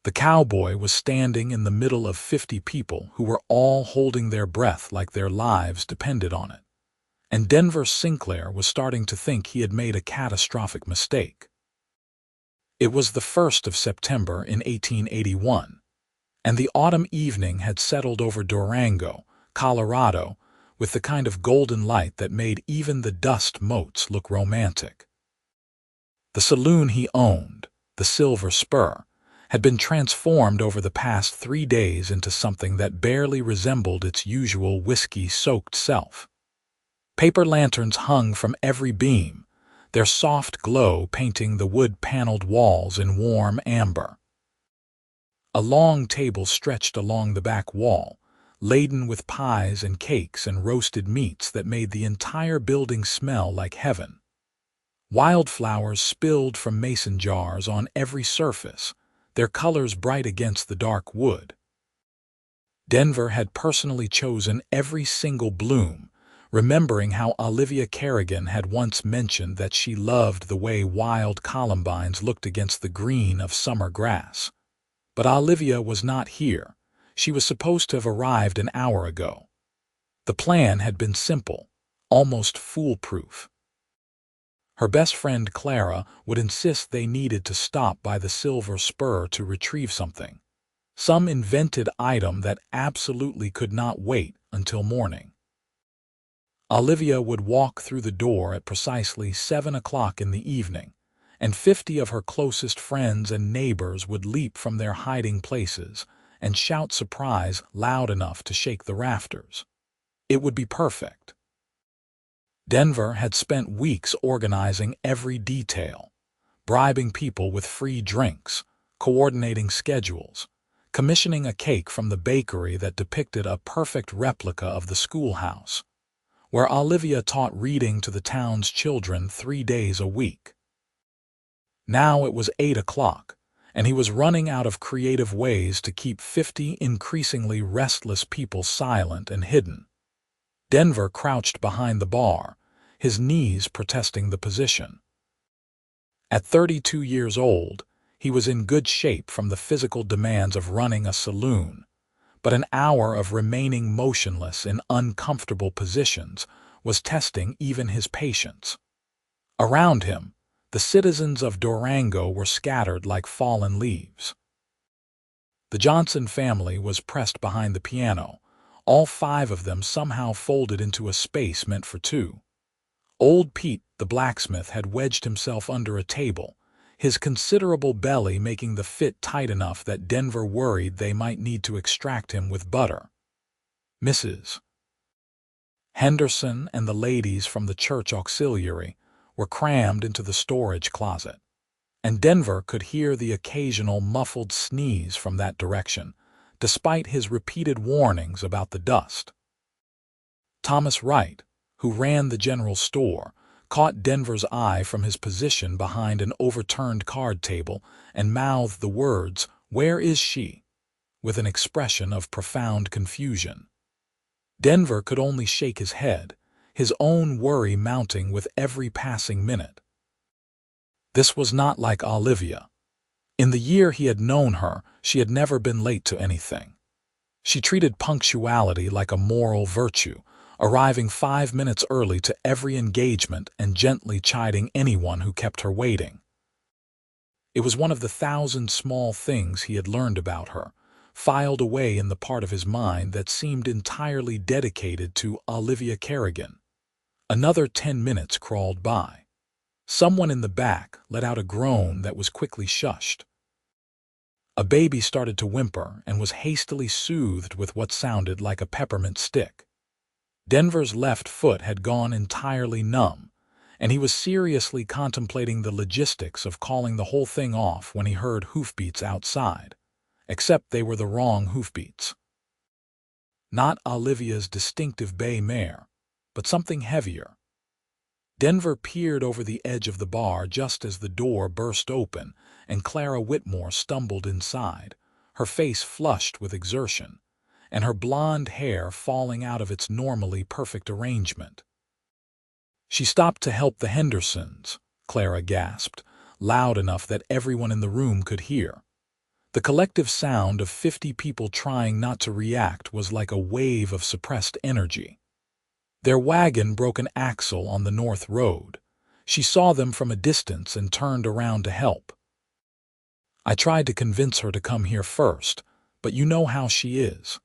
The cowboy was standing in the middle of 50 people who were all holding their breath like their lives depended on it. And Denver Sinclair was starting to think he had made a catastrophic mistake. It was the 1st of September in 1881, and the autumn evening had settled over Durango, Colorado, with the kind of golden light that made even the dust motes look romantic. The saloon he owned, the Silver Spur, had been transformed over the past 3 days into something that barely resembled its usual whiskey-soaked self. Paper lanterns hung from every beam, their soft glow painting the wood-paneled walls in warm amber. A long table stretched along the back wall, laden with pies and cakes and roasted meats that made the entire building smell like heaven. Wildflowers spilled from mason jars on every surface, their colors bright against the dark wood. Denver had personally chosen every single bloom, remembering how Olivia Kerrigan had once mentioned that she loved the way wild columbines looked against the green of summer grass. But Olivia was not here. She was supposed to have arrived an hour ago. The plan had been simple, almost foolproof. Her best friend Clara would insist they needed to stop by the Silver Spur to retrieve something, some invented item that absolutely could not wait until morning. Olivia would walk through the door at precisely 7 o'clock in the evening, and 50 of her closest friends and neighbors would leap from their hiding places and shout surprise loud enough to shake the rafters. It would be perfect. Denver had spent weeks organizing every detail, bribing people with free drinks, coordinating schedules, commissioning a cake from the bakery that depicted a perfect replica of the schoolhouse, where Olivia taught reading to the town's children 3 days a week. Now it was 8 o'clock, and he was running out of creative ways to keep 50 increasingly restless people silent and hidden. Denver crouched behind the bar, his knees protesting the position. At 32 years old, he was in good shape from the physical demands of running a saloon, but an hour of remaining motionless in uncomfortable positions was testing even his patience. Around him, the citizens of Durango were scattered like fallen leaves. The Johnson family was pressed behind the piano, all 5 of them somehow folded into a space meant for 2. Old Pete, the blacksmith, had wedged himself under a table, his considerable belly making the fit tight enough that Denver worried they might need to extract him with butter. Mrs. Henderson and the ladies from the church auxiliary were crammed into the storage closet, and Denver could hear the occasional muffled sneeze from that direction, despite his repeated warnings about the dust. Thomas Wright, who ran the general store, caught Denver's eye from his position behind an overturned card table and mouthed the words, "Where is she?" with an expression of profound confusion. Denver could only shake his head, his own worry mounting with every passing minute. This was not like Olivia. In the year he had known her, she had never been late to anything. She treated punctuality like a moral virtue, arriving 5 minutes early to every engagement and gently chiding anyone who kept her waiting. It was one of the 1,000 small things he had learned about her, filed away in the part of his mind that seemed entirely dedicated to Olivia Kerrigan. Another 10 minutes crawled by. Someone in the back let out a groan that was quickly shushed. A baby started to whimper and was hastily soothed with what sounded like a peppermint stick. Denver's left foot had gone entirely numb, and he was seriously contemplating the logistics of calling the whole thing off when he heard hoofbeats outside, except they were the wrong hoofbeats. Not Olivia's distinctive bay mare, but something heavier. Denver peered over the edge of the bar just as the door burst open and Clara Whitmore stumbled inside, her face flushed with exertion, and her blonde hair falling out of its normally perfect arrangement. "She stopped to help the Hendersons," Clara gasped, loud enough that everyone in the room could hear. The collective sound of 50 people trying not to react was like a wave of suppressed energy. Their wagon broke an axle on the north road. She saw them from a distance and turned around to help. I tried to convince her to come here first, but you know how she is.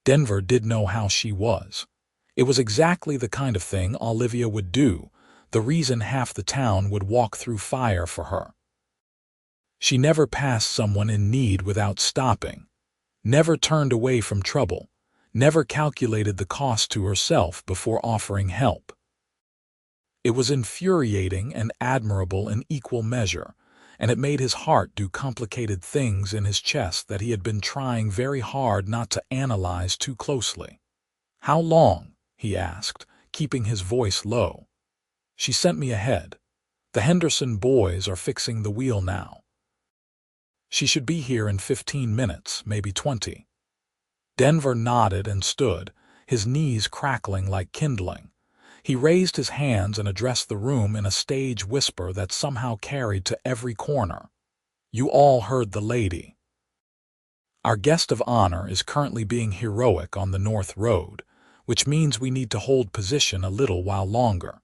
Denver did know how she was. It was exactly the kind of thing Olivia would do, the reason half the town would walk through fire for her. She never passed someone in need without stopping, never turned away from trouble, never calculated the cost to herself before offering help. It was infuriating and admirable in equal measure, and it made his heart do complicated things in his chest that he had been trying very hard not to analyze too closely. "How long?" he asked, keeping his voice low. "She sent me ahead. The Henderson boys are fixing the wheel now. She should be here in 15 minutes, maybe 20. Denver nodded and stood, his knees crackling like kindling. He raised his hands and addressed the room in a stage whisper that somehow carried to every corner. "You all heard the lady. Our guest of honor is currently being heroic on the North Road, which means we need to hold position a little while longer.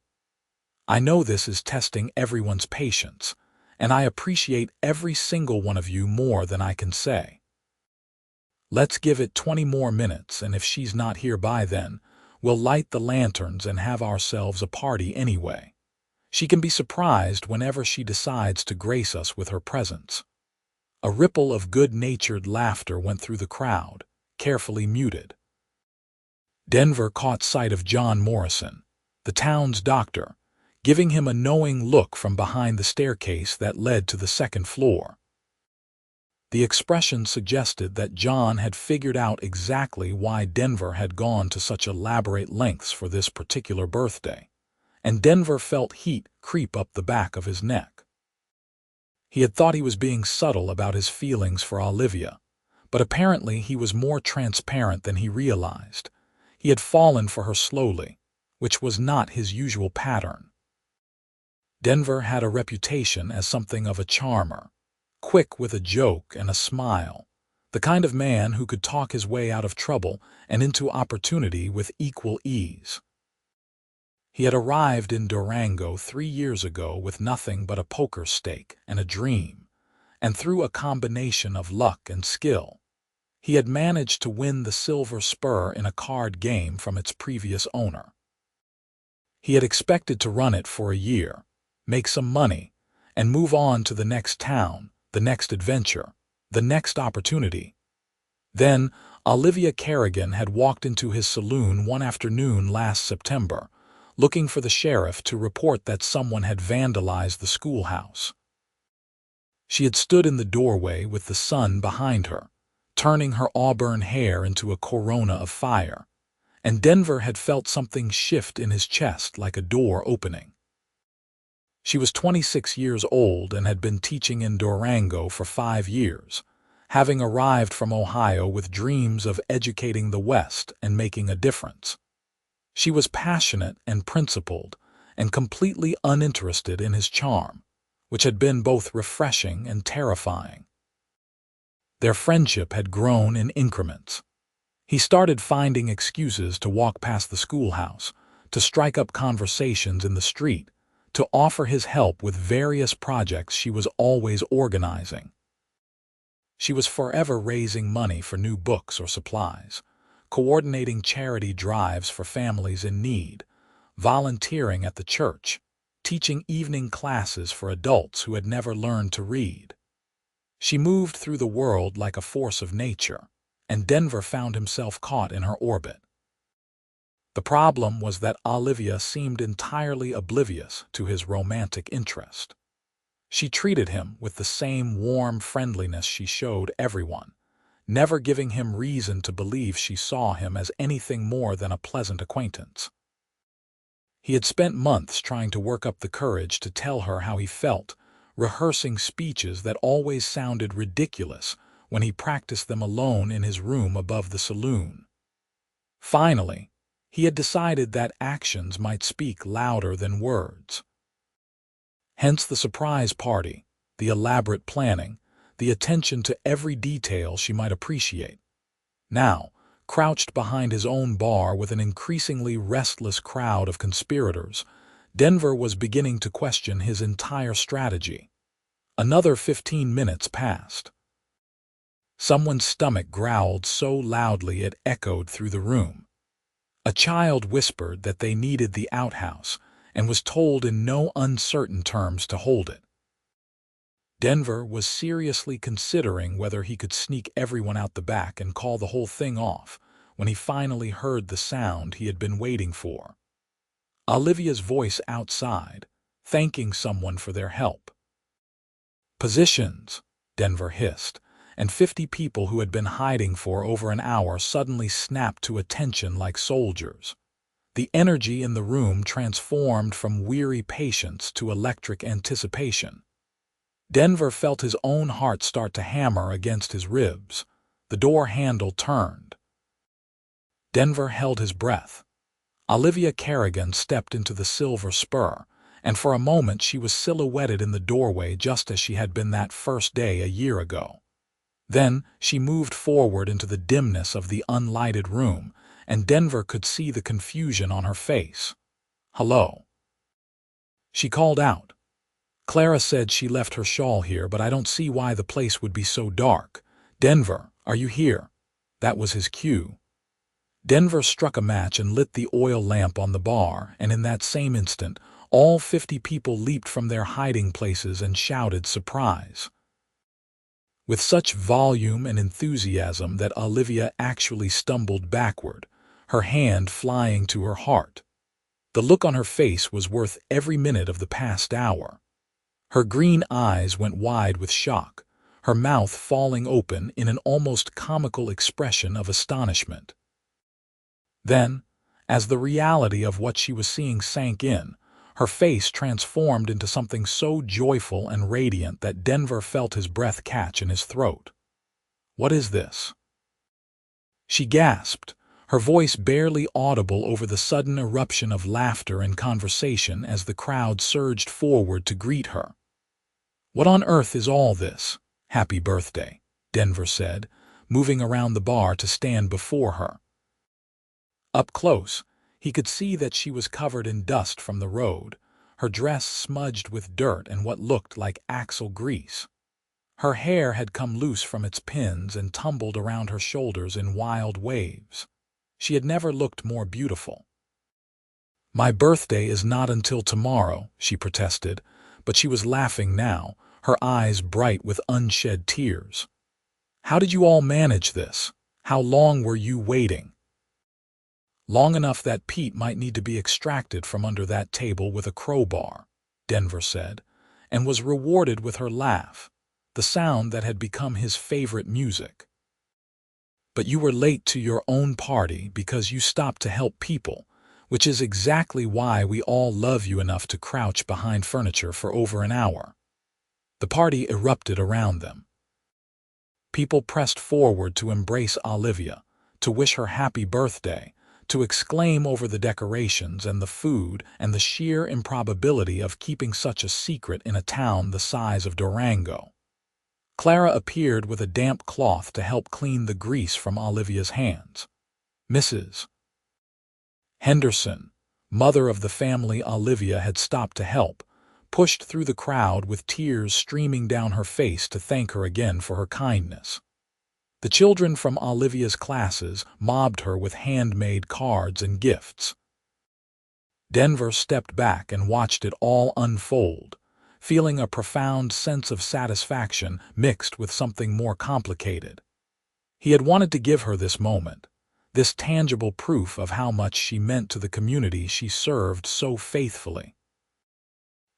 I know this is testing everyone's patience, and I appreciate every single one of you more than I can say. Let's give it 20 more minutes, and if she's not here by then, we'll light the lanterns and have ourselves a party anyway. She can be surprised whenever she decides to grace us with her presence." A ripple of good-natured laughter went through the crowd, carefully muted. Denver caught sight of John Morrison, the town's doctor, giving him a knowing look from behind the staircase that led to the second floor. The expression suggested that John had figured out exactly why Denver had gone to such elaborate lengths for this particular birthday, and Denver felt heat creep up the back of his neck. He had thought he was being subtle about his feelings for Olivia, but apparently he was more transparent than he realized. He had fallen for her slowly, which was not his usual pattern. Denver had a reputation as something of a charmer, quick with a joke and a smile, the kind of man who could talk his way out of trouble and into opportunity with equal ease. He had arrived in Durango 3 years ago with nothing but a poker stake and a dream, and through a combination of luck and skill, he had managed to win the silver spur in a card game from its previous owner. He had expected to run it for a year, make some money, and move on to the next town, the next adventure, the next opportunity. Then, Olivia Kerrigan had walked into his saloon one afternoon last September, looking for the sheriff to report that someone had vandalized the schoolhouse. She had stood in the doorway with the sun behind her, turning her auburn hair into a corona of fire, and Denver had felt something shift in his chest like a door opening. She was 26 years old and had been teaching in Durango for 5 years, having arrived from Ohio with dreams of educating the West and making a difference. She was passionate and principled, and completely uninterested in his charm, which had been both refreshing and terrifying. Their friendship had grown in increments. He started finding excuses to walk past the schoolhouse, to strike up conversations in the street, to offer his help with various projects she was always organizing. She was forever raising money for new books or supplies, coordinating charity drives for families in need, volunteering at the church, teaching evening classes for adults who had never learned to read. She moved through the world like a force of nature, and Denver found himself caught in her orbit. The problem was that Olivia seemed entirely oblivious to his romantic interest. She treated him with the same warm friendliness she showed everyone, never giving him reason to believe she saw him as anything more than a pleasant acquaintance. He had spent months trying to work up the courage to tell her how he felt, rehearsing speeches that always sounded ridiculous when he practiced them alone in his room above the saloon. Finally, he had decided that actions might speak louder than words. Hence the surprise party, the elaborate planning, the attention to every detail she might appreciate. Now, crouched behind his own bar with an increasingly restless crowd of conspirators, Denver was beginning to question his entire strategy. Another 15 minutes passed. Someone's stomach growled so loudly it echoed through the room. A child whispered that they needed the outhouse and was told in no uncertain terms to hold it. Denver was seriously considering whether he could sneak everyone out the back and call the whole thing off when he finally heard the sound he had been waiting for. Olivia's voice outside, thanking someone for their help. "Positions," Denver hissed, and 50 people who had been hiding for over an hour suddenly snapped to attention like soldiers. The energy in the room transformed from weary patience to electric anticipation. Denver felt his own heart start to hammer against his ribs. The door handle turned. Denver held his breath. Olivia Kerrigan stepped into the silver spur, and for a moment she was silhouetted in the doorway just as she had been that first day a year ago. Then she moved forward into the dimness of the unlighted room, and Denver could see the confusion on her face. "Hello," she called out. "Clara said she left her shawl here, but I don't see why the place would be so dark. Denver, are you here?" That was his cue. Denver struck a match and lit the oil lamp on the bar, and in that same instant, all 50 people leaped from their hiding places and shouted surprise. With such volume and enthusiasm that Olivia actually stumbled backward, her hand flying to her heart. The look on her face was worth every minute of the past hour. Her green eyes went wide with shock, her mouth falling open in an almost comical expression of astonishment. Then, as the reality of what she was seeing sank in, her face transformed into something so joyful and radiant that Denver felt his breath catch in his throat. "What is this?" she gasped, her voice barely audible over the sudden eruption of laughter and conversation as the crowd surged forward to greet her. "What on earth is all this?" "Happy birthday," Denver said, moving around the bar to stand before her. Up close, he could see that she was covered in dust from the road, her dress smudged with dirt and what looked like axle grease. Her hair had come loose from its pins and tumbled around her shoulders in wild waves. She had never looked more beautiful. "My birthday is not until tomorrow," she protested, but she was laughing now, her eyes bright with unshed tears. "How did you all manage this? How long were you waiting?" "Long enough that Pete might need to be extracted from under that table with a crowbar," Denver said, and was rewarded with her laugh, the sound that had become his favorite music. "But you were late to your own party because you stopped to help people, which is exactly why we all love you enough to crouch behind furniture for over an hour." The party erupted around them. People pressed forward to embrace Olivia, to wish her happy birthday, to exclaim over the decorations and the food and the sheer improbability of keeping such a secret in a town the size of Durango. Clara appeared with a damp cloth to help clean the grease from Olivia's hands. Mrs. Henderson, mother of the family Olivia had stopped to help, pushed through the crowd with tears streaming down her face to thank her again for her kindness. The children from Olivia's classes mobbed her with handmade cards and gifts. Denver stepped back and watched it all unfold, feeling a profound sense of satisfaction mixed with something more complicated. He had wanted to give her this moment, this tangible proof of how much she meant to the community she served so faithfully.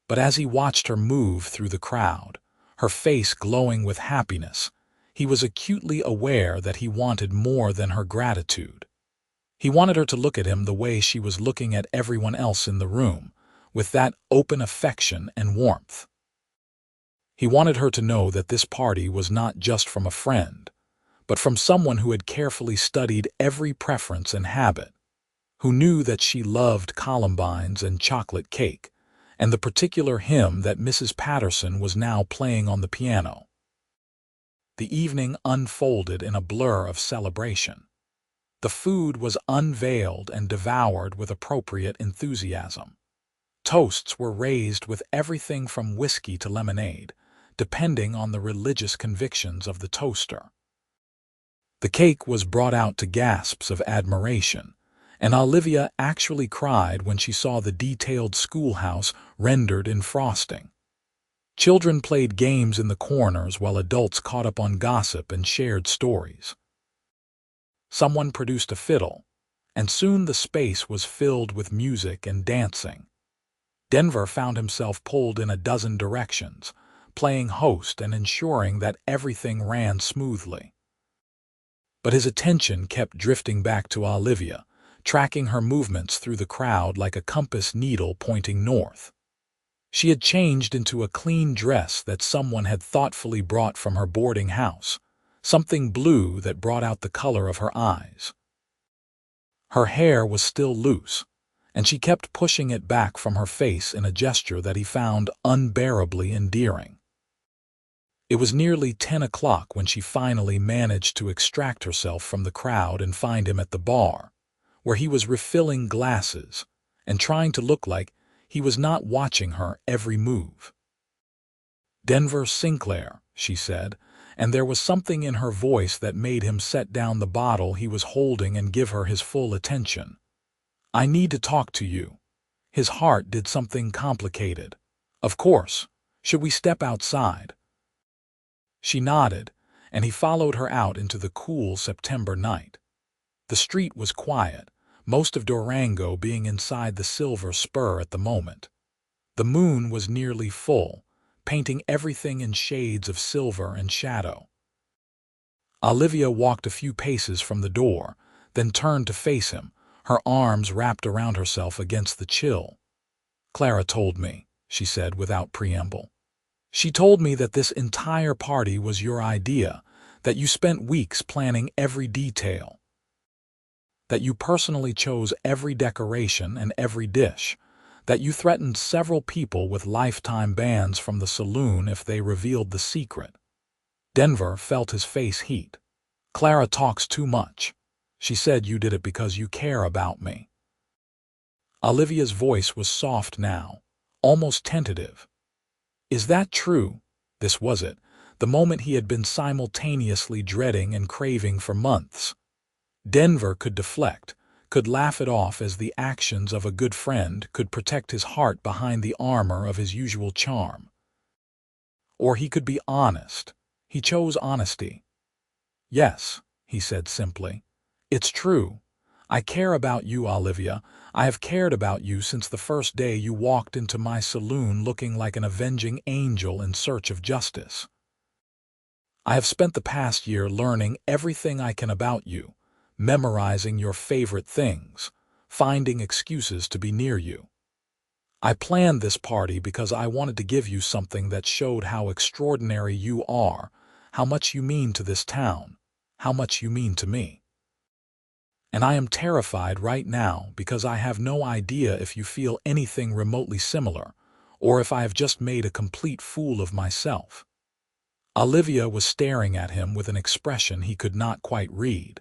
But as he watched her move through the crowd, her face glowing with happiness, he was acutely aware that he wanted more than her gratitude. He wanted her to look at him the way she was looking at everyone else in the room, with that open affection and warmth. He wanted her to know that this party was not just from a friend, but from someone who had carefully studied every preference and habit, who knew that she loved columbines and chocolate cake, and the particular hymn that Mrs. Patterson was now playing on the piano. The evening unfolded in a blur of celebration. The food was unveiled and devoured with appropriate enthusiasm. Toasts were raised with everything from whiskey to lemonade, depending on the religious convictions of the toaster. The cake was brought out to gasps of admiration, and Olivia actually cried when she saw the detailed schoolhouse rendered in frosting. Children played games in the corners while adults caught up on gossip and shared stories. Someone produced a fiddle, and soon the space was filled with music and dancing. Denver found himself pulled in a dozen directions, playing host and ensuring that everything ran smoothly. But his attention kept drifting back to Olivia, tracking her movements through the crowd like a compass needle pointing north. She had changed into a clean dress that someone had thoughtfully brought from her boarding house, something blue that brought out the color of her eyes. Her hair was still loose, and she kept pushing it back from her face in a gesture that he found unbearably endearing. It was nearly 10 o'clock when she finally managed to extract herself from the crowd and find him at the bar, where he was refilling glasses and trying to look like he was not watching her every move. "Denver Sinclair," she said, and there was something in her voice that made him set down the bottle he was holding and give her his full attention. "I need to talk to you." His heart did something complicated. "Of course. Should we step outside?" She nodded, and he followed her out into the cool September night. The street was quiet, most of Durango being inside the silver spur at the moment. The moon was nearly full, painting everything in shades of silver and shadow. Olivia walked a few paces from the door, then turned to face him, her arms wrapped around herself against the chill. "Clara told me," she said without preamble. "She told me that this entire party was your idea, that you spent weeks planning every detail, that you personally chose every decoration and every dish, that you threatened several people with lifetime bans from the saloon if they revealed the secret." Denver felt his face heat. "Clara talks too much. She said you did it because you care about me." Olivia's voice was soft now, almost tentative. "Is that true?" This was it, the moment he had been simultaneously dreading and craving for months. Denver could deflect, could laugh it off as the actions of a good friend, could protect his heart behind the armor of his usual charm. Or he could be honest. He chose honesty. "Yes," he said simply. "It's true. I care about you, Olivia. I have cared about you since the first day you walked into my saloon looking like an avenging angel in search of justice. I have spent the past year learning everything I can about you, memorizing your favorite things, finding excuses to be near you. I planned this party because I wanted to give you something that showed how extraordinary you are, how much you mean to this town, how much you mean to me. And I am terrified right now because I have no idea if you feel anything remotely similar, or if I have just made a complete fool of myself." Olivia was staring at him with an expression he could not quite read.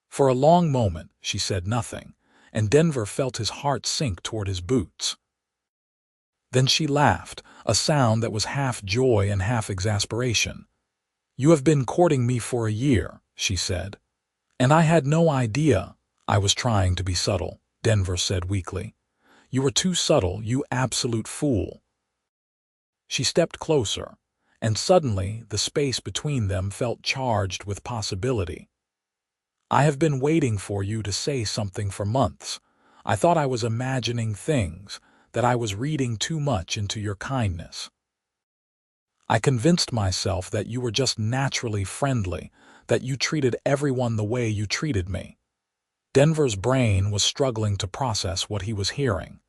For a long moment she said nothing, and Denver felt his heart sink toward his boots. Then she laughed, a sound that was half joy and half exasperation. "You have been courting me for a year," she said. "And I had no idea." "I was trying to be subtle," Denver said weakly. "You were too subtle, you absolute fool." She stepped closer, and suddenly the space between them felt charged with possibility. "I have been waiting for you to say something for months. I thought I was imagining things, that I was reading too much into your kindness. I convinced myself that you were just naturally friendly, that you treated everyone the way you treated me." Denver's brain was struggling to process what he was hearing.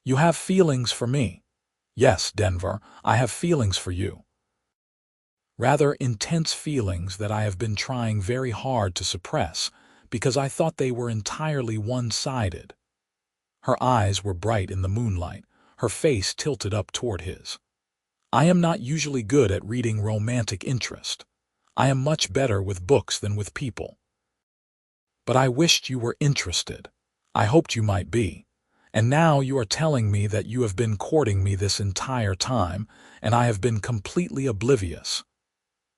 "You have feelings for me." "Yes, Denver, I have feelings for you. Rather intense feelings that I have been trying very hard to suppress because I thought they were entirely one-sided." Her eyes were bright in the moonlight, her face tilted up toward his. "I am not usually good at reading romantic interest. I am much better with books than with people. But I wished you were interested. I hoped you might be. And now you are telling me that you have been courting me this entire time, and I have been completely oblivious.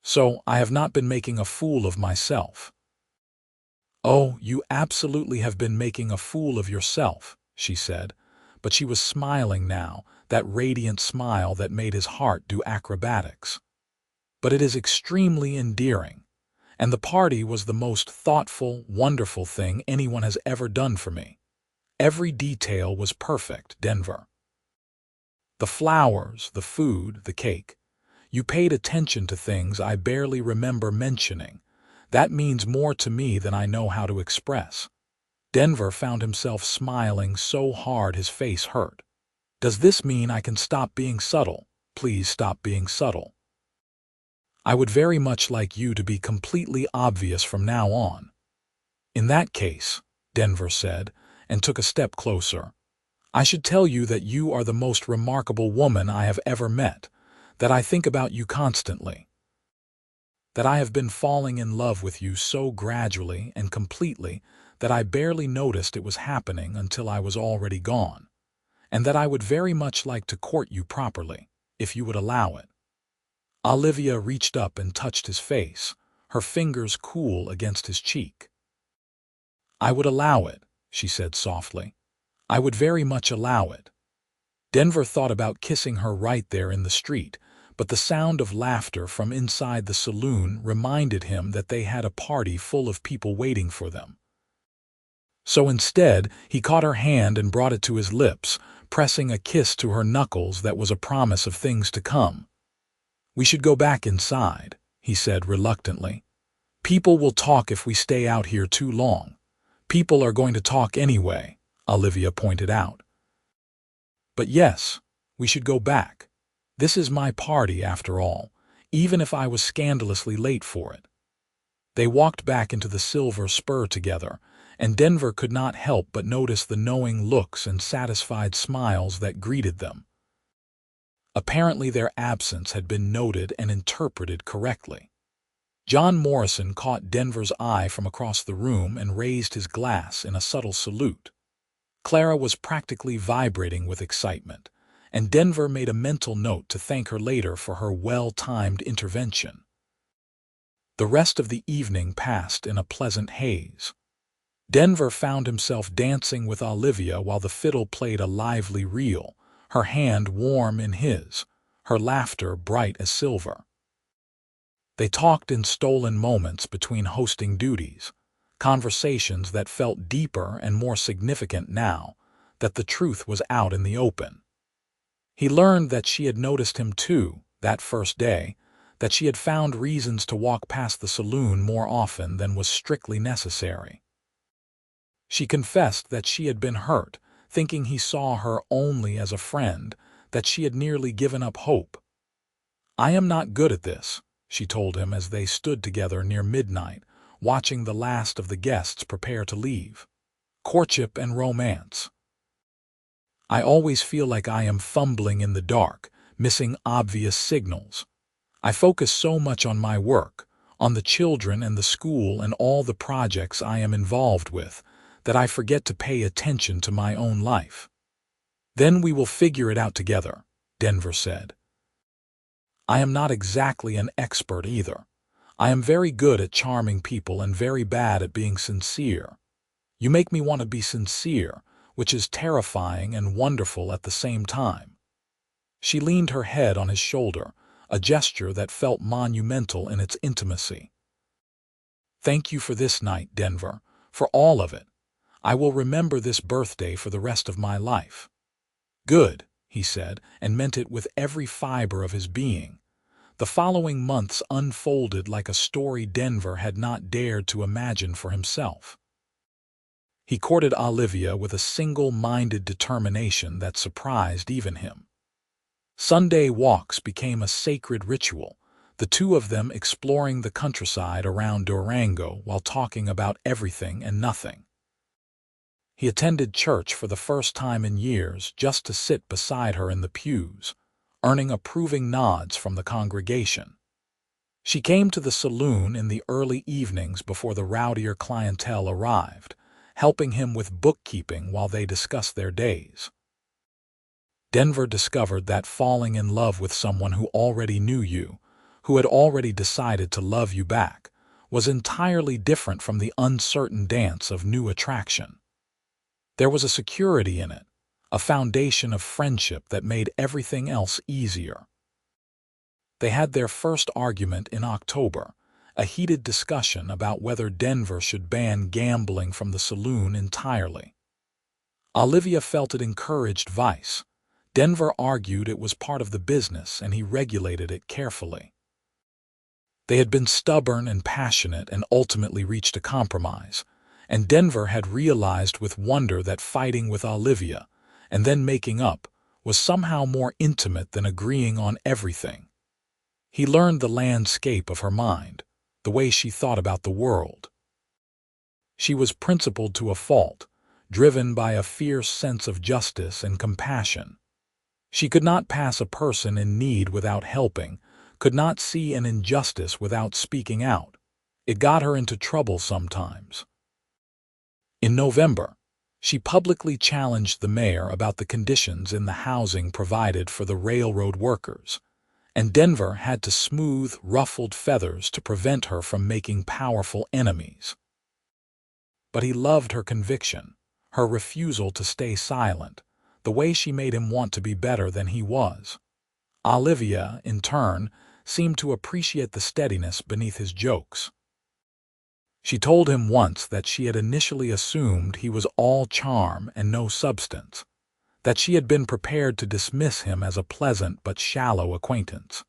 So I have not been making a fool of myself. Oh, you absolutely have been making a fool of yourself, she said, but she was smiling now, that radiant smile that made his heart do acrobatics. But it is extremely endearing, and the party was the most thoughtful, wonderful thing anyone has ever done for me. Every detail was perfect, Denver. The flowers, the food, the cake. You paid attention to things I barely remember mentioning. That means more to me than I know how to express. Denver found himself smiling so hard his face hurt. Does this mean I can stop being subtle? Please stop being subtle. I would very much like you to be completely obvious from now on. In that case, Denver said, and took a step closer, I should tell you that you are the most remarkable woman I have ever met, that I think about you constantly, that I have been falling in love with you so gradually and completely that I barely noticed it was happening until I was already gone, and that I would very much like to court you properly, if you would allow it. Olivia reached up and touched his face, her fingers cool against his cheek. I would allow it, she said softly. I would very much allow it. Denver thought about kissing her right there in the street, but the sound of laughter from inside the saloon reminded him that they had a party full of people waiting for them. So instead, he caught her hand and brought it to his lips, pressing a kiss to her knuckles that was a promise of things to come. We should go back inside, he said reluctantly. People will talk if we stay out here too long. People are going to talk anyway, Olivia pointed out. But yes, we should go back. This is my party, after all, even if I was scandalously late for it. They walked back into the Silver Spur together, and Denver could not help but notice the knowing looks and satisfied smiles that greeted them. Apparently their absence had been noted and interpreted correctly. John Morrison caught Denver's eye from across the room and raised his glass in a subtle salute. Clara was practically vibrating with excitement, and Denver made a mental note to thank her later for her well-timed intervention. The rest of the evening passed in a pleasant haze. Denver found himself dancing with Olivia while the fiddle played a lively reel, her hand warm in his, her laughter bright as silver. They talked in stolen moments between hosting duties, conversations that felt deeper and more significant now that the truth was out in the open. He learned that she had noticed him too, that first day, that she had found reasons to walk past the saloon more often than was strictly necessary. She confessed that she had been hurt, thinking he saw her only as a friend, that she had nearly given up hope. I am not good at this, she told him as they stood together near midnight, watching the last of the guests prepare to leave. Courtship and romance. I always feel like I am fumbling in the dark, missing obvious signals. I focus so much on my work, on the children and the school and all the projects I am involved with, that I forget to pay attention to my own life. Then we will figure it out together, Denver said. I am not exactly an expert either. I am very good at charming people and very bad at being sincere. You make me want to be sincere, which is terrifying and wonderful at the same time. She leaned her head on his shoulder, a gesture that felt monumental in its intimacy. Thank you for this night, Denver, for all of it. I will remember this birthday for the rest of my life. Good, he said, and meant it with every fiber of his being. The following months unfolded like a story Denver had not dared to imagine for himself. He courted Olivia with a single-minded determination that surprised even him. Sunday walks became a sacred ritual, the two of them exploring the countryside around Durango while talking about everything and nothing. He attended church for the first time in years just to sit beside her in the pews, earning approving nods from the congregation. She came to the saloon in the early evenings before the rowdier clientele arrived, helping him with bookkeeping while they discussed their days. Denver discovered that falling in love with someone who already knew you, who had already decided to love you back, was entirely different from the uncertain dance of new attraction. There was a security in it, a foundation of friendship that made everything else easier. They had their first argument in October, a heated discussion about whether Denver should ban gambling from the saloon entirely. Olivia felt it encouraged vice. Denver argued it was part of the business and he regulated it carefully. They had been stubborn and passionate and ultimately reached a compromise, and Denver had realized with wonder that fighting with Olivia, and then making up, was somehow more intimate than agreeing on everything. He learned the landscape of her mind, the way she thought about the world. She was principled to a fault, driven by a fierce sense of justice and compassion. She could not pass a person in need without helping, could not see an injustice without speaking out. It got her into trouble sometimes. In November, she publicly challenged the mayor about the conditions in the housing provided for the railroad workers, and Denver had to smooth ruffled feathers to prevent her from making powerful enemies. But he loved her conviction, her refusal to stay silent, the way she made him want to be better than he was. Olivia, in turn, seemed to appreciate the steadiness beneath his jokes. She told him once that she had initially assumed he was all charm and no substance, that she had been prepared to dismiss him as a pleasant but shallow acquaintance.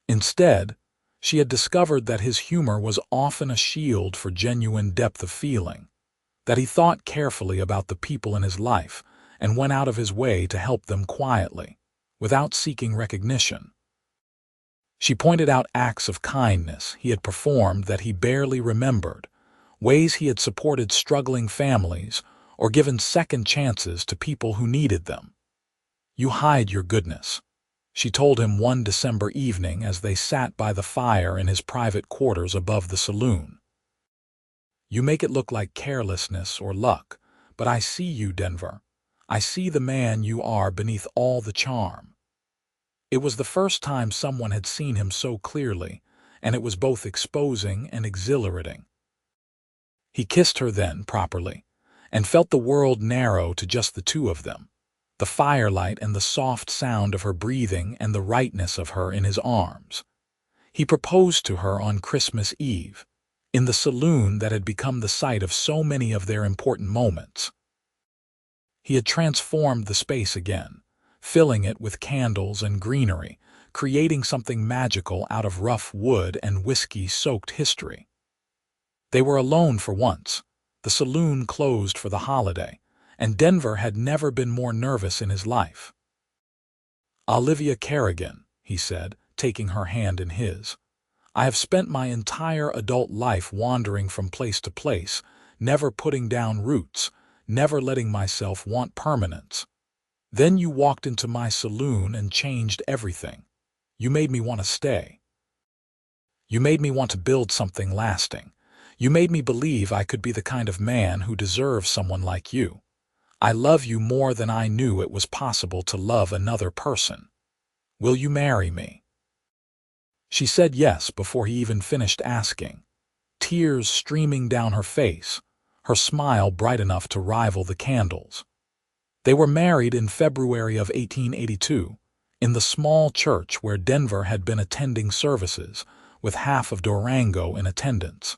Instead, she had discovered that his humor was often a shield for genuine depth of feeling, that he thought carefully about the people in his life and went out of his way to help them quietly, without seeking recognition. She pointed out acts of kindness he had performed that he barely remembered, ways he had supported struggling families or given second chances to people who needed them. "You hide your goodness," she told him one December evening as they sat by the fire in his private quarters above the saloon. "You make it look like carelessness or luck, but I see you, Denver. I see the man you are beneath all the charm." It was the first time someone had seen him so clearly, and it was both exposing and exhilarating. He kissed her then, properly, and felt the world narrow to just the two of them, the firelight and the soft sound of her breathing and the rightness of her in his arms. He proposed to her on Christmas Eve, in the saloon that had become the site of so many of their important moments. He had transformed the space again, filling it with candles and greenery, creating something magical out of rough wood and whiskey-soaked history. They were alone for once. The saloon closed for the holiday, and Denver had never been more nervous in his life. "Olivia Kerrigan," he said, taking her hand in his. "I have spent my entire adult life wandering from place to place, never putting down roots, never letting myself want permanence. Then you walked into my saloon and changed everything. You made me want to stay. You made me want to build something lasting. You made me believe I could be the kind of man who deserves someone like you. I love you more than I knew it was possible to love another person. Will you marry me?" She said yes before he even finished asking, tears streaming down her face, her smile bright enough to rival the candles. They were married in February of 1882, in the small church where Denver had been attending services, with half of Durango in attendance.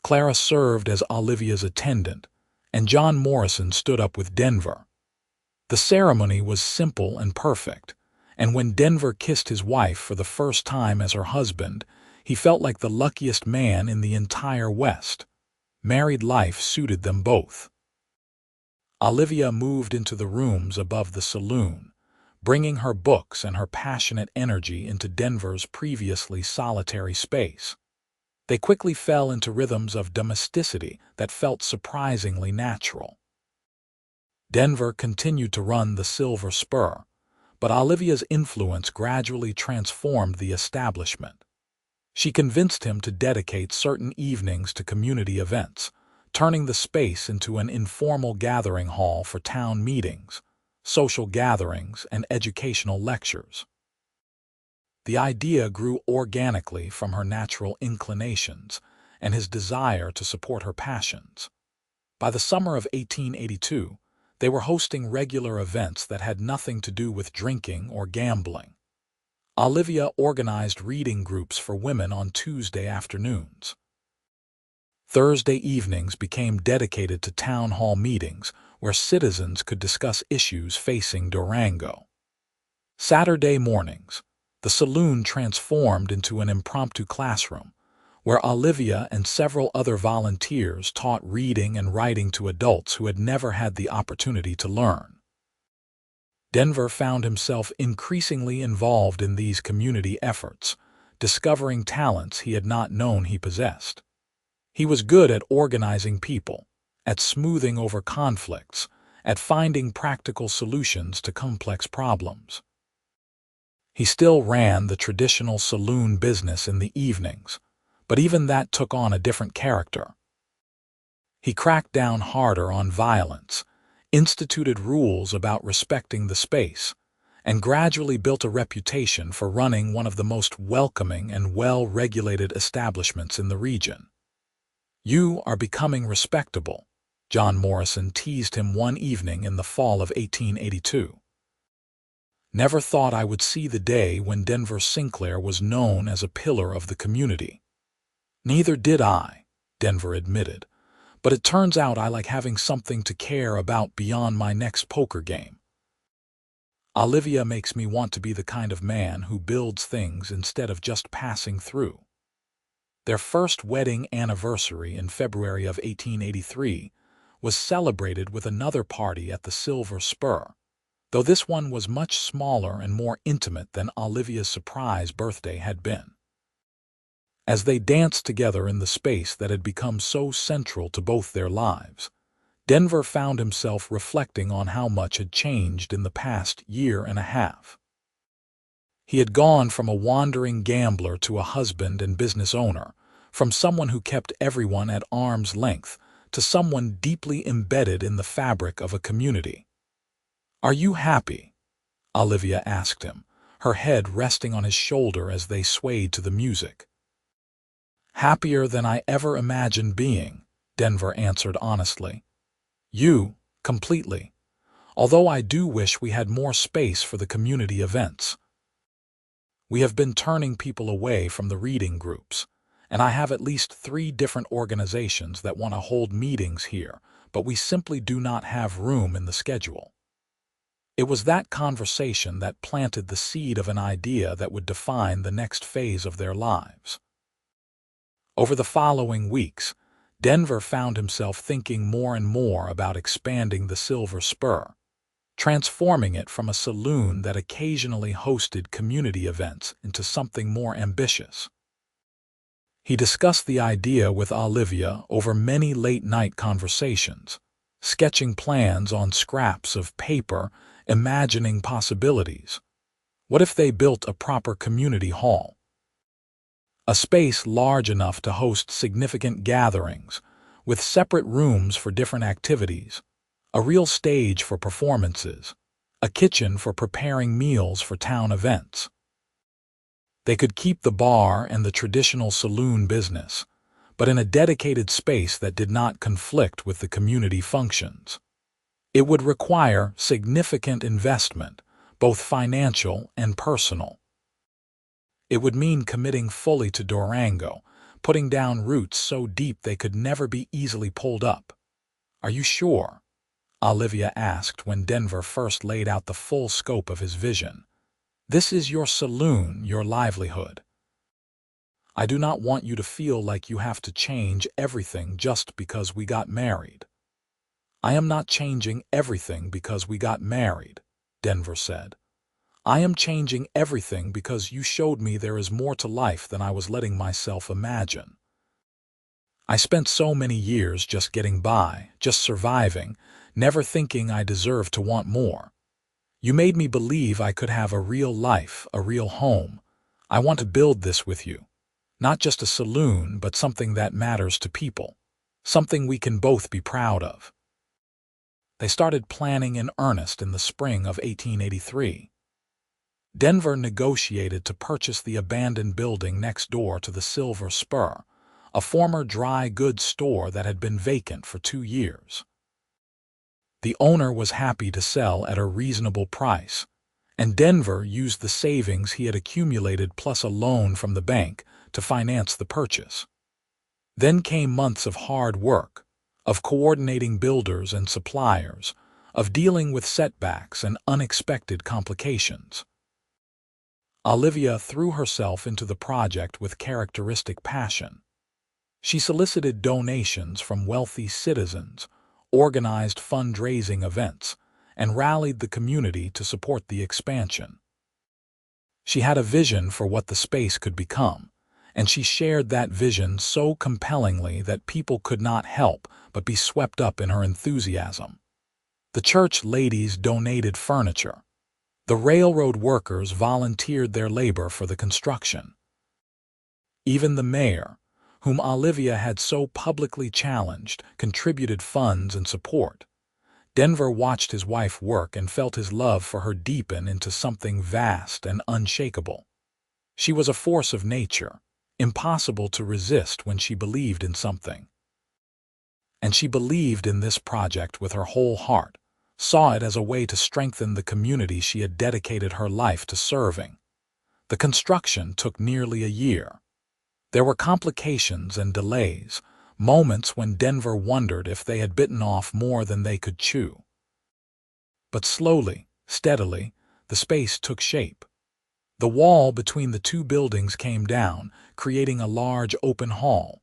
Clara served as Olivia's attendant, and John Morrison stood up with Denver. The ceremony was simple and perfect, and when Denver kissed his wife for the first time as her husband, he felt like the luckiest man in the entire West. Married life suited them both. Olivia moved into the rooms above the saloon, bringing her books and her passionate energy into Denver's previously solitary space. They quickly fell into rhythms of domesticity that felt surprisingly natural. Denver continued to run the Silver Spur, but Olivia's influence gradually transformed the establishment. She convinced him to dedicate certain evenings to community events, turning the space into an informal gathering hall for town meetings, social gatherings, and educational lectures. The idea grew organically from her natural inclinations and his desire to support her passions. By the summer of 1882, they were hosting regular events that had nothing to do with drinking or gambling. Olivia organized reading groups for women on Tuesday afternoons. Thursday evenings became dedicated to town hall meetings where citizens could discuss issues facing Durango. Saturday mornings, the saloon transformed into an impromptu classroom where Olivia and several other volunteers taught reading and writing to adults who had never had the opportunity to learn. Denver found himself increasingly involved in these community efforts, discovering talents he had not known he possessed. He was good at organizing people, at smoothing over conflicts, at finding practical solutions to complex problems. He still ran the traditional saloon business in the evenings, but even that took on a different character. He cracked down harder on violence, instituted rules about respecting the space, and gradually built a reputation for running one of the most welcoming and well-regulated establishments in the region. "You are becoming respectable," John Morrison teased him one evening in the fall of 1882. "Never thought I would see the day when Denver Sinclair was known as a pillar of the community." "Neither did I," Denver admitted, "but it turns out I like having something to care about beyond my next poker game. Olivia makes me want to be the kind of man who builds things instead of just passing through." Their first wedding anniversary in February of 1883 was celebrated with another party at the Silver Spur, though this one was much smaller and more intimate than Olivia's surprise birthday had been. As they danced together in the space that had become so central to both their lives, Denver found himself reflecting on how much had changed in the past year and a half. He had gone from a wandering gambler to a husband and business owner, from someone who kept everyone at arm's length to someone deeply embedded in the fabric of a community. "Are you happy?" Olivia asked him, her head resting on his shoulder as they swayed to the music. "Happier than I ever imagined being," Denver answered honestly. "You, completely. Although I do wish we had more space for the community events. We have been turning people away from the reading groups, and I have at least 3 different organizations that want to hold meetings here, but we simply do not have room in the schedule." It was that conversation that planted the seed of an idea that would define the next phase of their lives. Over the following weeks, Denver found himself thinking more and more about expanding the Silver Spur, transforming it from a saloon that occasionally hosted community events into something more ambitious. He discussed the idea with Olivia over many late-night conversations, sketching plans on scraps of paper, imagining possibilities. What if they built a proper community hall? A space large enough to host significant gatherings, with separate rooms for different activities, a real stage for performances, a kitchen for preparing meals for town events. They could keep the bar and the traditional saloon business, but in a dedicated space that did not conflict with the community functions. It would require significant investment, both financial and personal. It would mean committing fully to Durango, putting down roots so deep they could never be easily pulled up. "Are you sure?" Olivia asked when Denver first laid out the full scope of his vision. "This is your saloon, your livelihood. I do not want you to feel like you have to change everything just because we got married." "I am not changing everything because we got married," Denver said. "I am changing everything because you showed me there is more to life than I was letting myself imagine. I spent so many years just getting by, just surviving, never thinking I deserved to want more. You made me believe I could have a real life, a real home. I want to build this with you. Not just a saloon, but something that matters to people. Something we can both be proud of." They started planning in earnest in the spring of 1883. Denver negotiated to purchase the abandoned building next door to the Silver Spur, a former dry goods store that had been vacant for 2 years. The owner was happy to sell at a reasonable price, and Denver used the savings he had accumulated plus a loan from the bank to finance the purchase. Then came months of hard work, of coordinating builders and suppliers, of dealing with setbacks and unexpected complications. Olivia threw herself into the project with characteristic passion. She solicited donations from wealthy citizens, organized fundraising events, and rallied the community to support the expansion. She had a vision for what the space could become, and she shared that vision so compellingly that people could not help but be swept up in her enthusiasm. The church ladies donated furniture. The railroad workers volunteered their labor for the construction. Even the mayor, whom Olivia had so publicly challenged, contributed funds and support. Denver watched his wife work and felt his love for her deepen into something vast and unshakable. She was a force of nature, impossible to resist when she believed in something. And she believed in this project with her whole heart, saw it as a way to strengthen the community she had dedicated her life to serving. The construction took nearly a year. There were complications and delays, moments when Denver wondered if they had bitten off more than they could chew. But slowly, steadily, the space took shape. The wall between the two buildings came down, creating a large open hall.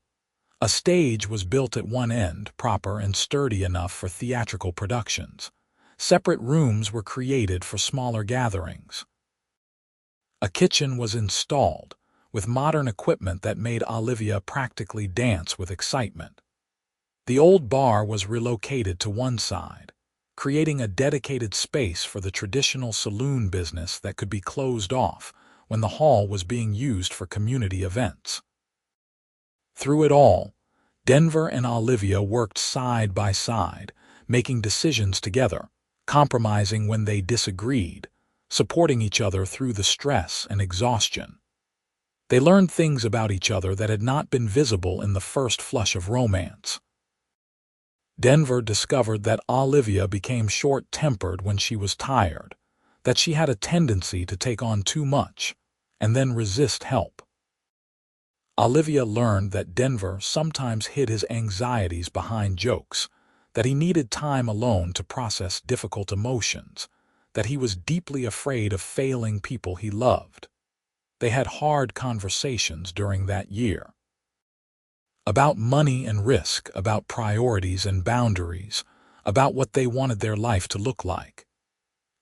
A stage was built at one end, proper and sturdy enough for theatrical productions. Separate rooms were created for smaller gatherings. A kitchen was installed, with modern equipment that made Olivia practically dance with excitement. The old bar was relocated to one side, creating a dedicated space for the traditional saloon business that could be closed off when the hall was being used for community events. Through it all, Denver and Olivia worked side by side, making decisions together, compromising when they disagreed, supporting each other through the stress and exhaustion. They learned things about each other that had not been visible in the first flush of romance. Denver discovered that Olivia became short-tempered when she was tired, that she had a tendency to take on too much, and then resist help. Olivia learned that Denver sometimes hid his anxieties behind jokes, that he needed time alone to process difficult emotions, that he was deeply afraid of failing people he loved. They had hard conversations during that year. About money and risk, about priorities and boundaries, about what they wanted their life to look like.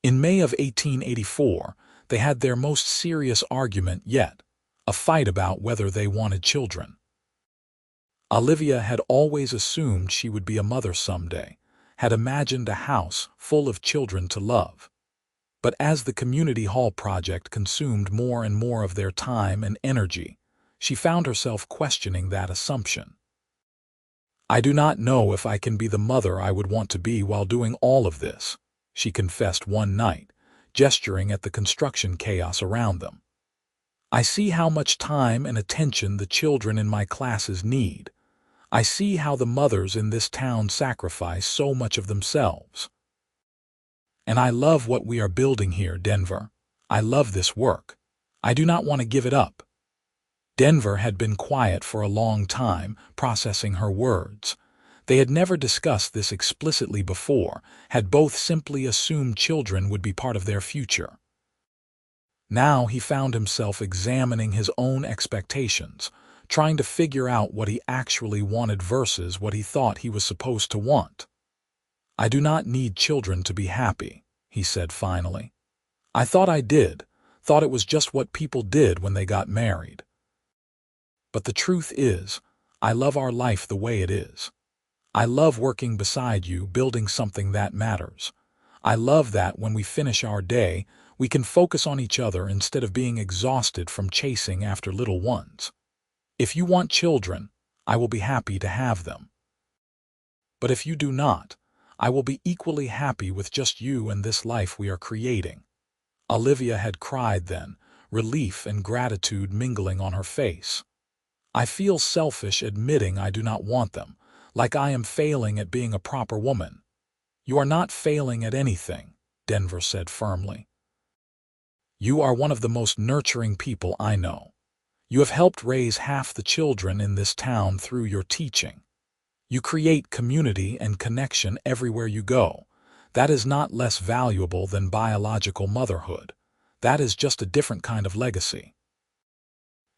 In May of 1884, they had their most serious argument yet, a fight about whether they wanted children. Olivia had always assumed she would be a mother someday, had imagined a house full of children to love. But as the community hall project consumed more and more of their time and energy, she found herself questioning that assumption. "I do not know if I can be the mother I would want to be while doing all of this," she confessed one night, gesturing at the construction chaos around them. "I see how much time and attention the children in my classes need. I see how the mothers in this town sacrifice so much of themselves. And I love what we are building here, Denver. I love this work. I do not want to give it up." Denver had been quiet for a long time, processing her words. They had never discussed this explicitly before, had both simply assumed children would be part of their future. Now he found himself examining his own expectations, trying to figure out what he actually wanted versus what he thought he was supposed to want. "I do not need children to be happy," he said finally. "I thought I did, thought it was just what people did when they got married. But the truth is, I love our life the way it is. I love working beside you, building something that matters. I love that when we finish our day, we can focus on each other instead of being exhausted from chasing after little ones. If you want children, I will be happy to have them. But if you do not, I will be equally happy with just you and this life we are creating." Olivia had cried then, relief and gratitude mingling on her face. "I feel selfish admitting I do not want them, like I am failing at being a proper woman." "You are not failing at anything," Denver said firmly. "You are one of the most nurturing people I know. You have helped raise half the children in this town through your teaching. You create community and connection everywhere you go. That is not less valuable than biological motherhood. That is just a different kind of legacy."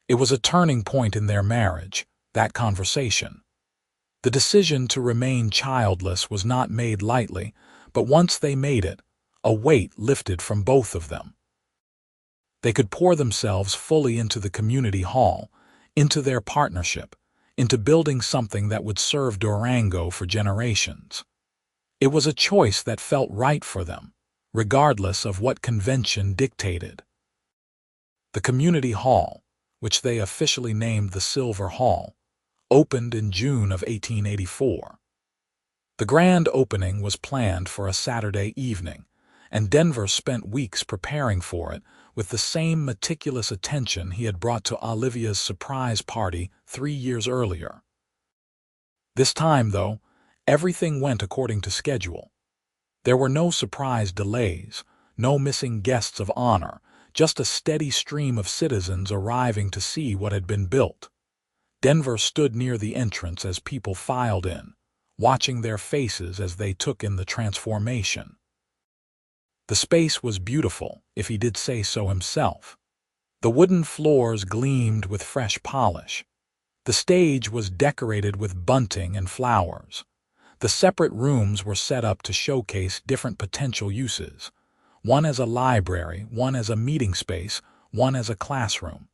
It was a turning point in their marriage, that conversation. The decision to remain childless was not made lightly, but once they made it, a weight lifted from both of them. They could pour themselves fully into the community hall, into their partnership, into building something that would serve Durango for generations. It was a choice that felt right for them, regardless of what convention dictated. The community hall, which they officially named the Silver Hall, opened in June of 1884. The grand opening was planned for a Saturday evening, and Denver spent weeks preparing for it with the same meticulous attention he had brought to Olivia's surprise party 3 years earlier. This time, though, everything went according to schedule. There were no surprise delays, no missing guests of honor, just a steady stream of citizens arriving to see what had been built. Denver stood near the entrance as people filed in, watching their faces as they took in the transformation. The space was beautiful, if he did say so himself. The wooden floors gleamed with fresh polish. The stage was decorated with bunting and flowers. The separate rooms were set up to showcase different potential uses, one as a library, one as a meeting space, one as a classroom.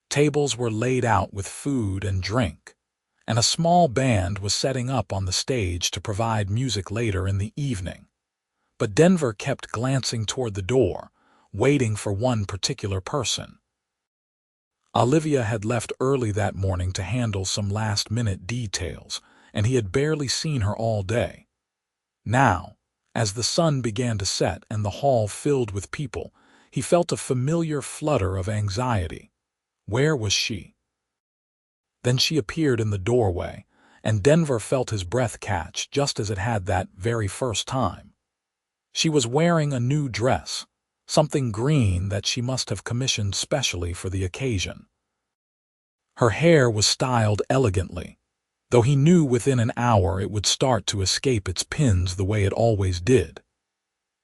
Tables were laid out with food and drink, and a small band was setting up on the stage to provide music later in the evening. But Denver kept glancing toward the door, waiting for one particular person. Olivia had left early that morning to handle some last-minute details, and he had barely seen her all day. Now, as the sun began to set and the hall filled with people, he felt a familiar flutter of anxiety. Where was she? Then she appeared in the doorway, and Denver felt his breath catch just as it had that very first time. She was wearing a new dress, something green that she must have commissioned specially for the occasion. Her hair was styled elegantly, though he knew within an hour it would start to escape its pins the way it always did.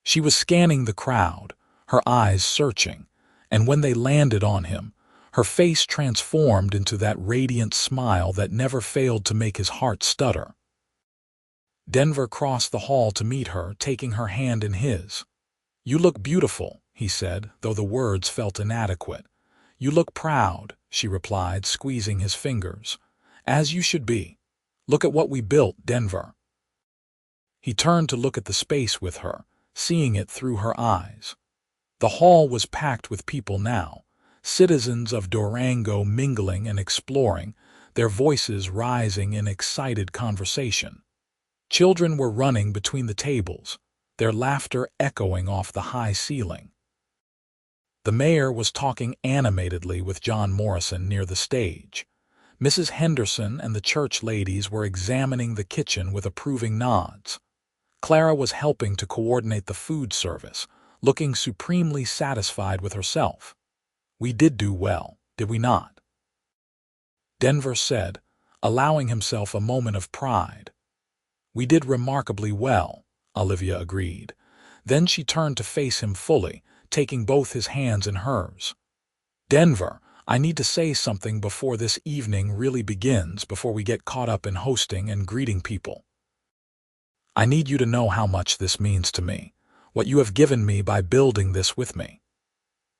She was scanning the crowd, her eyes searching, and when they landed on him, her face transformed into that radiant smile that never failed to make his heart stutter. Denver crossed the hall to meet her, taking her hand in his. "You look beautiful," he said, though the words felt inadequate. "You look proud," she replied, squeezing his fingers. "As you should be. Look at what we built, Denver." He turned to look at the space with her, seeing it through her eyes. The hall was packed with people now, citizens of Durango mingling and exploring, their voices rising in excited conversation. Children were running between the tables, their laughter echoing off the high ceiling. The mayor was talking animatedly with John Morrison near the stage. Mrs. Henderson and the church ladies were examining the kitchen with approving nods. Clara was helping to coordinate the food service, looking supremely satisfied with herself. "We did do well, did we not?" Denver said, allowing himself a moment of pride. "We did remarkably well," Olivia agreed. Then she turned to face him fully, taking both his hands in hers. "Denver, I need to say something before this evening really begins, before we get caught up in hosting and greeting people. I need you to know how much this means to me, what you have given me by building this with me.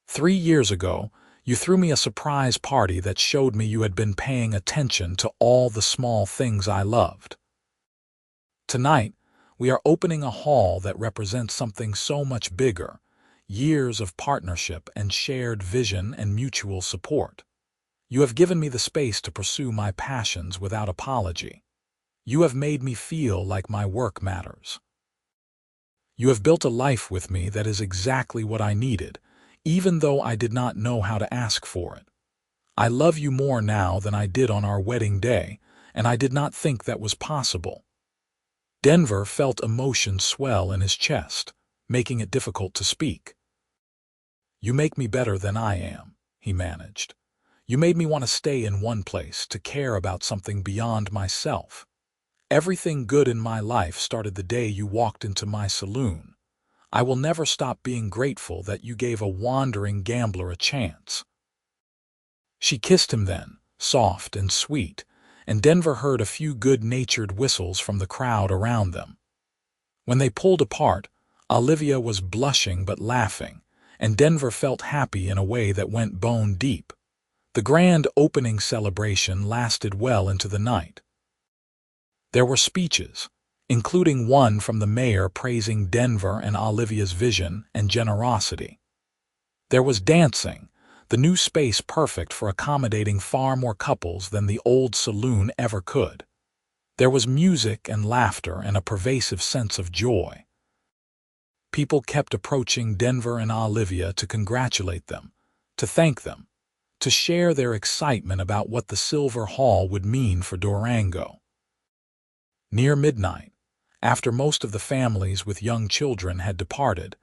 3 years ago, you threw me a surprise party that showed me you had been paying attention to all the small things I loved. Tonight, We are opening a hall that represents something so much bigger, years of partnership and shared vision and mutual support. You have given me the space to pursue my passions without apology. You have made me feel like my work matters. You have built a life with me that is exactly what I needed, even though I did not know how to ask for it. I love you more now than I did on our wedding day, and I did not think that was possible. Denver felt emotion swell in his chest, making it difficult to speak. You make me better than I am, he managed. You made me want to stay in one place, to care about something beyond myself. Everything good in my life started the day you walked into my saloon. I will never stop being grateful that you gave a wandering gambler a chance. She kissed him then, soft and sweet, and Denver heard a few good-natured whistles from the crowd around them. When they pulled apart, Olivia was blushing but laughing, and Denver felt happy in a way that went bone deep. The grand opening celebration lasted well into the night. There were speeches, including one from the mayor praising Denver and Olivia's vision and generosity. There was dancing, the new space perfect for accommodating far more couples than the old saloon ever could. There was music and laughter and a pervasive sense of joy. People kept approaching Denver and Olivia to congratulate them, to thank them, to share their excitement about what the Silver Hall would mean for Durango. Near midnight, after most of the families with young children had departed,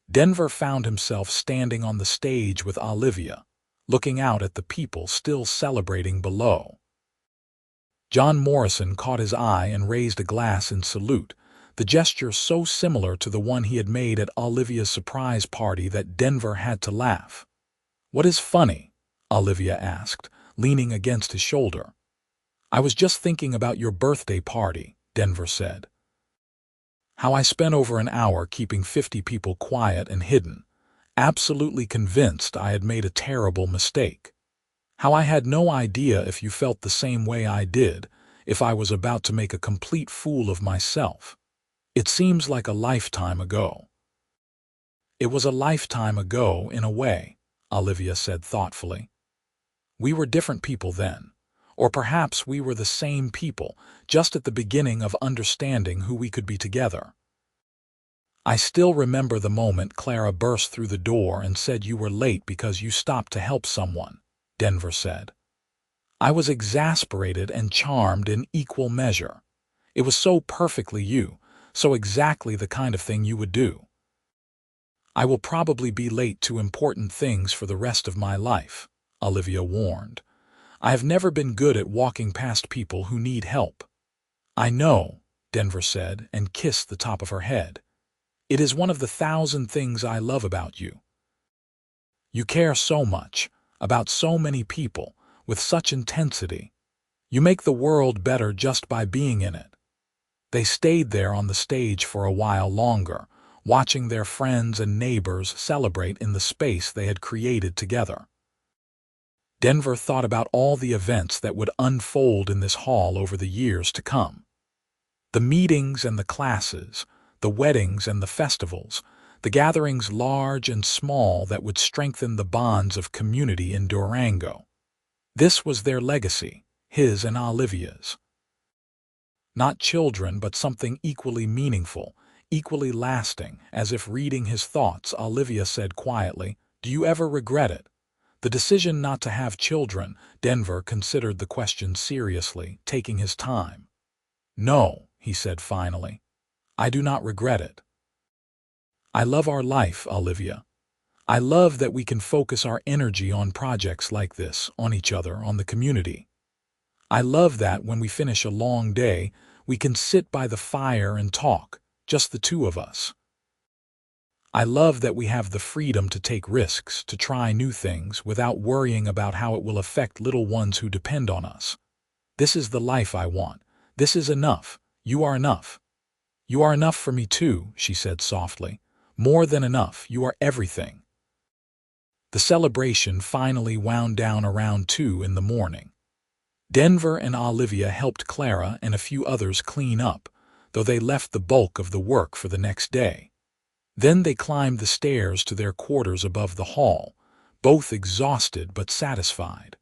Denver found himself standing on the stage with Olivia, looking out at the people still celebrating below. John Morrison caught his eye and raised a glass in salute, the gesture so similar to the one he had made at Olivia's surprise party that Denver had to laugh. "What is funny?" Olivia asked, leaning against his shoulder. "I was just thinking about your birthday party," Denver said. "How I spent over an hour keeping 50 people quiet and hidden, absolutely convinced I had made a terrible mistake. How I had no idea if you felt the same way I did, if I was about to make a complete fool of myself. It seems like a lifetime ago." "It was a lifetime ago, in a way," Olivia said thoughtfully. "We were different people then. Or perhaps we were the same people, just at the beginning of understanding who we could be together. I still remember the moment Clara burst through the door and said you were late because you stopped to help someone," Denver said. "I was exasperated and charmed in equal measure. It was so perfectly you, so exactly the kind of thing you would do." "I will probably be late to important things for the rest of my life," Olivia warned. "I have never been good at walking past people who need help." "I know," Denver said, and kissed the top of her head. "It is one of the 1,000 things I love about you. You care so much, about so many people, with such intensity. You make the world better just by being in it." They stayed there on the stage for a while longer, watching their friends and neighbors celebrate in the space they had created together. Denver thought about all the events that would unfold in this hall over the years to come. The meetings and the classes, the weddings and the festivals, the gatherings large and small that would strengthen the bonds of community in Durango. This was their legacy, his and Olivia's. Not children, but something equally meaningful, equally lasting. As if reading his thoughts, Olivia said quietly, "Do you ever regret it?" The decision not to have children. Denver considered the question seriously, taking his time. "No," he said finally. "I do not regret it. I love our life, Olivia. I love that we can focus our energy on projects like this, on each other, on the community. I love that when we finish a long day, we can sit by the fire and talk, just the two of us. I love that we have the freedom to take risks, to try new things, without worrying about how it will affect little ones who depend on us. This is the life I want. This is enough. You are enough. You are enough for me too," she said softly. "More than enough. You are everything." The celebration finally wound down around 2 in the morning. Denver and Olivia helped Clara and a few others clean up. though they left the bulk of the work for the next day. Then they climbed the stairs to their quarters above the hall, both exhausted but satisfied.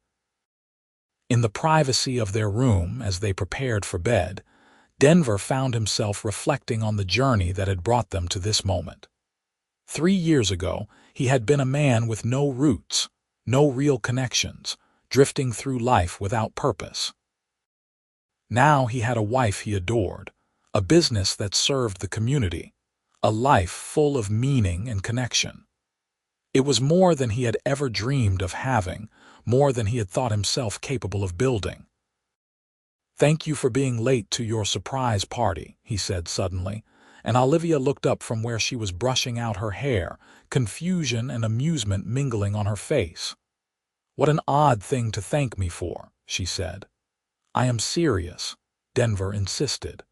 In the privacy of their room, as they prepared for bed, Denver found himself reflecting on the journey that had brought them to this moment. 3 years ago, he had been a man with no roots, no real connections, drifting through life without purpose. Now he had a wife he adored, a business that served the community, a life full of meaning and connection. It was more than he had ever dreamed of having, more than he had thought himself capable of building. "Thank you for being late to your surprise party," he said suddenly, and Olivia looked up from where she was brushing out her hair, confusion and amusement mingling on her face. "What an odd thing to thank me for," she said. "I am serious," Denver insisted.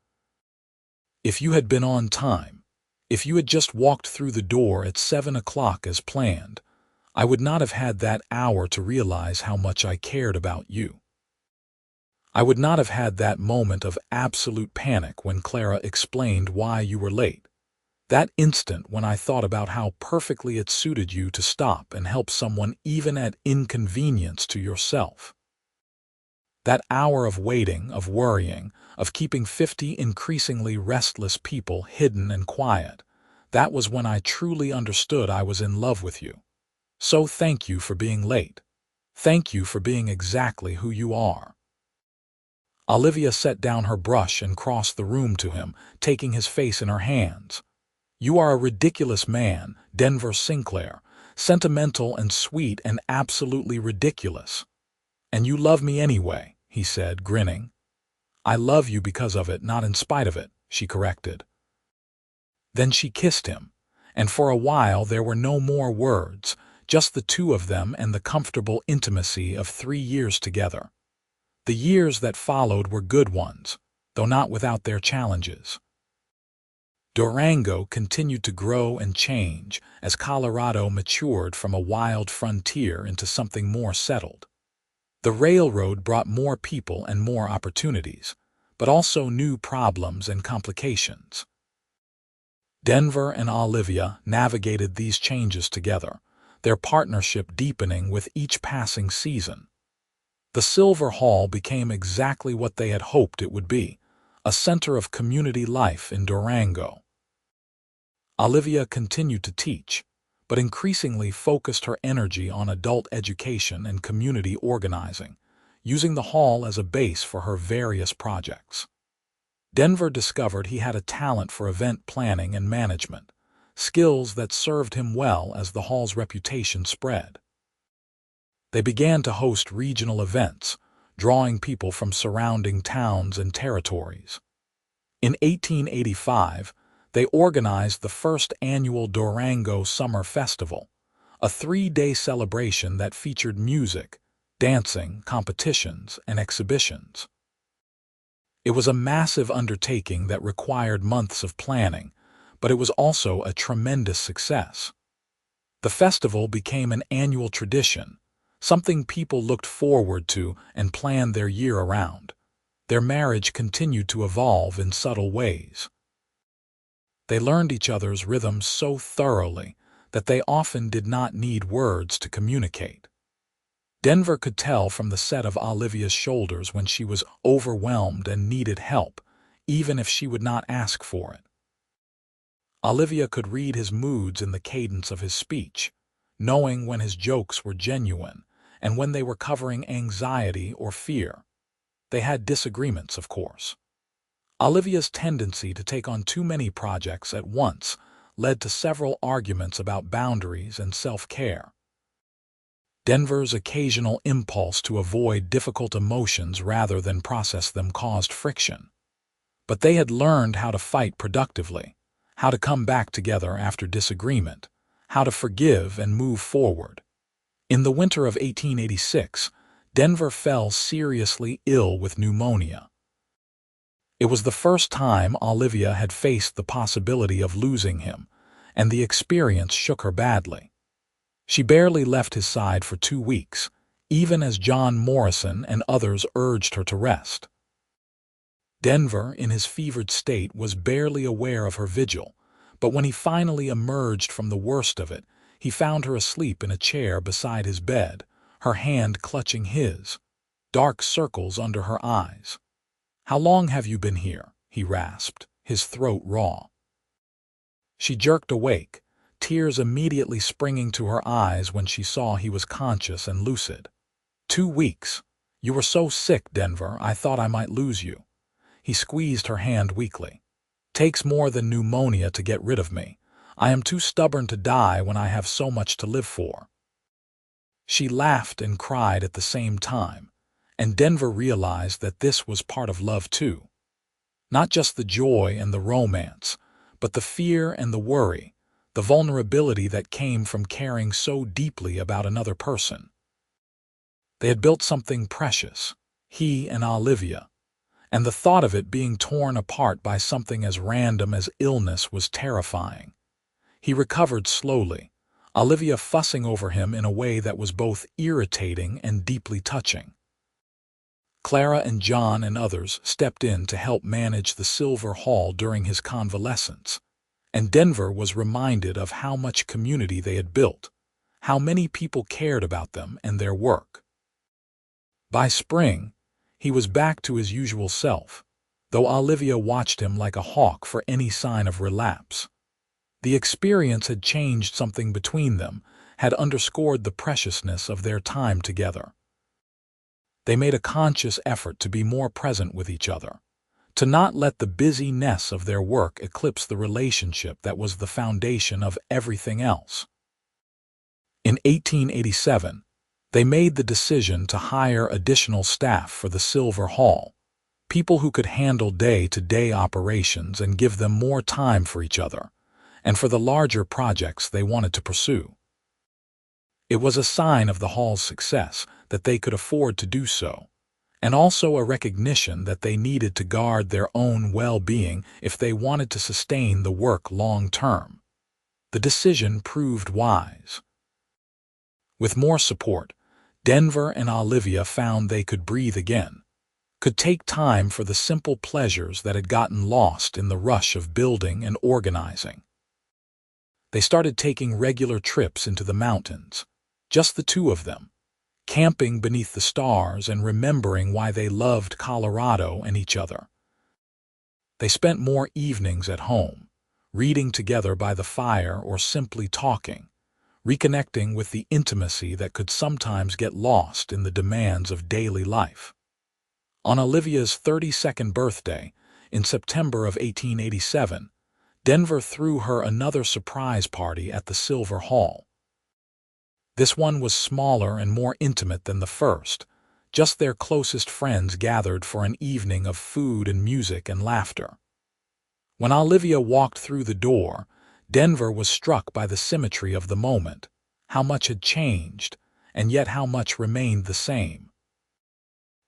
"If you had been on time, if you had just walked through the door at 7 o'clock as planned, I would not have had that hour to realize how much I cared about you. I would not have had that moment of absolute panic when Clara explained why you were late. That instant when I thought about how perfectly it suited you to stop and help someone even at inconvenience to yourself. That hour of waiting, of worrying, of keeping 50 increasingly restless people hidden and quiet, that was when I truly understood I was in love with you. So thank you for being late. Thank you for being exactly who you are." Olivia set down her brush and crossed the room to him, taking his face in her hands. "You are a ridiculous man, Denver Sinclair, sentimental and sweet and absolutely ridiculous. And you love me anyway," he said, grinning. "I love you because of it, not in spite of it," she corrected. Then she kissed him, and for a while there were no more words, just the two of them and the comfortable intimacy of 3 years together. The years that followed were good ones, though not without their challenges. Durango continued to grow and change as Colorado matured from a wild frontier into something more settled. The railroad brought more people and more opportunities, but also new problems and complications. Denver and Olivia navigated these changes together, their partnership deepening with each passing season. The Silver Hall became exactly what they had hoped it would be, a center of community life in Durango. Olivia continued to teach, but increasingly focused her energy on adult education and community organizing, using the hall as a base for her various projects. Denver discovered he had a talent for event planning and management, skills that served him well as the hall's reputation spread. They began to host regional events, drawing people from surrounding towns and territories. In 1885, they organized the first annual Durango Summer Festival, a 3-day celebration that featured music, dancing, competitions, and exhibitions. It was a massive undertaking that required months of planning, but it was also a tremendous success. The festival became an annual tradition, something people looked forward to and planned their year around. Their marriage continued to evolve in subtle ways. They learned each other's rhythms so thoroughly that they often did not need words to communicate. Denver could tell from the set of Olivia's shoulders when she was overwhelmed and needed help, even if she would not ask for it. Olivia could read his moods in the cadence of his speech, knowing when his jokes were genuine and when they were covering anxiety or fear. They had disagreements, of course. Olivia's tendency to take on too many projects at once led to several arguments about boundaries and self-care. Denver's occasional impulse to avoid difficult emotions rather than process them caused friction. But they had learned how to fight productively, how to come back together after disagreement, how to forgive and move forward. In the winter of 1886, Denver fell seriously ill with pneumonia. It was the first time Olivia had faced the possibility of losing him, and the experience shook her badly. She barely left his side for 2 weeks, even as John Morrison and others urged her to rest. Denver, in his fevered state, was barely aware of her vigil, but when he finally emerged from the worst of it, he found her asleep in a chair beside his bed, her hand clutching his, dark circles under her eyes. "How long have you been here?" he rasped, his throat raw. She jerked awake, tears immediately springing to her eyes when she saw he was conscious and lucid. 2 weeks. You were so sick, Denver, I thought I might lose you." He squeezed her hand weakly. "Takes more than pneumonia to get rid of me. I am too stubborn to die when I have so much to live for." She laughed and cried at the same time, and Denver realized that this was part of love too. Not just the joy and the romance, but the fear and the worry, the vulnerability that came from caring so deeply about another person. They had built something precious, he and Olivia, and the thought of it being torn apart by something as random as illness was terrifying. He recovered slowly, Olivia fussing over him in a way that was both irritating and deeply touching. Clara and John and others stepped in to help manage the Silver Hall during his convalescence, and Denver was reminded of how much community they had built, how many people cared about them and their work. By spring, he was back to his usual self, though Olivia watched him like a hawk for any sign of relapse. The experience had changed something between them, had underscored the preciousness of their time together. They made a conscious effort to be more present with each other, to not let the busyness of their work eclipse the relationship that was the foundation of everything else. In 1887, they made the decision to hire additional staff for the Silver Hall, people who could handle day-to-day operations and give them more time for each other, and for the larger projects they wanted to pursue. It was a sign of the Hall's success that they could afford to do so, and also a recognition that they needed to guard their own well-being if they wanted to sustain the work long-term. The decision proved wise. With more support, Denver and Olivia found they could breathe again, could take time for the simple pleasures that had gotten lost in the rush of building and organizing. They started taking regular trips into the mountains, just the two of them, camping beneath the stars and remembering why they loved Colorado and each other. They spent more evenings at home, reading together by the fire or simply talking, reconnecting with the intimacy that could sometimes get lost in the demands of daily life. On Olivia's 32nd birthday, in September of 1887, Denver threw her another surprise party at the Silver Hall. This one was smaller and more intimate than the first. Just their closest friends gathered for an evening of food and music and laughter. When Olivia walked through the door, Denver was struck by the symmetry of the moment, how much had changed, and yet how much remained the same.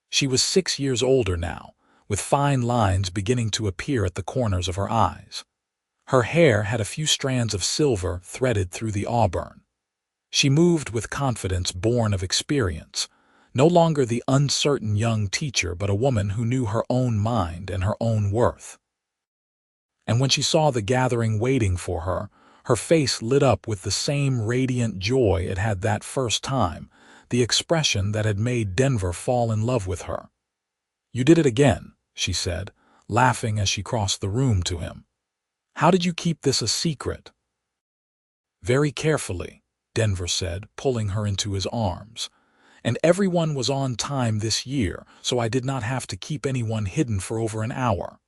She was 6 years older now, with fine lines beginning to appear at the corners of her eyes. Her hair had a few strands of silver threaded through the auburn. She moved with confidence born of experience, no longer the uncertain young teacher but a woman who knew her own mind and her own worth. And when she saw the gathering waiting for her, her face lit up with the same radiant joy it had that first time, the expression that had made Denver fall in love with her. "You did it again," she said, laughing as she crossed the room to him. "How did you keep this a secret?" "Very carefully," Denver said, pulling her into his arms. "And everyone was on time this year, so I did not have to keep anyone hidden for over an hour."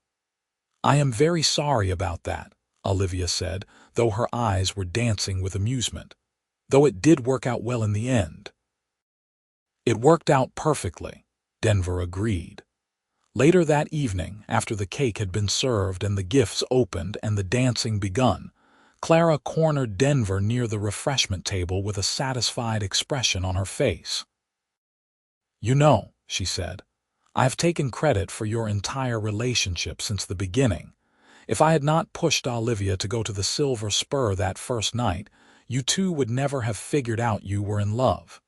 "I am very sorry about that," Olivia said, though her eyes were dancing with amusement. "Though it did work out well in the end." "It worked out perfectly," Denver agreed. Later that evening, after the cake had been served and the gifts opened and the dancing begun, Clara cornered Denver near the refreshment table with a satisfied expression on her face. "You know," she said, "I've taken credit for your entire relationship since the beginning. If I had not pushed Olivia to go to the Silver Spur that first night, you two would never have figured out you were in love."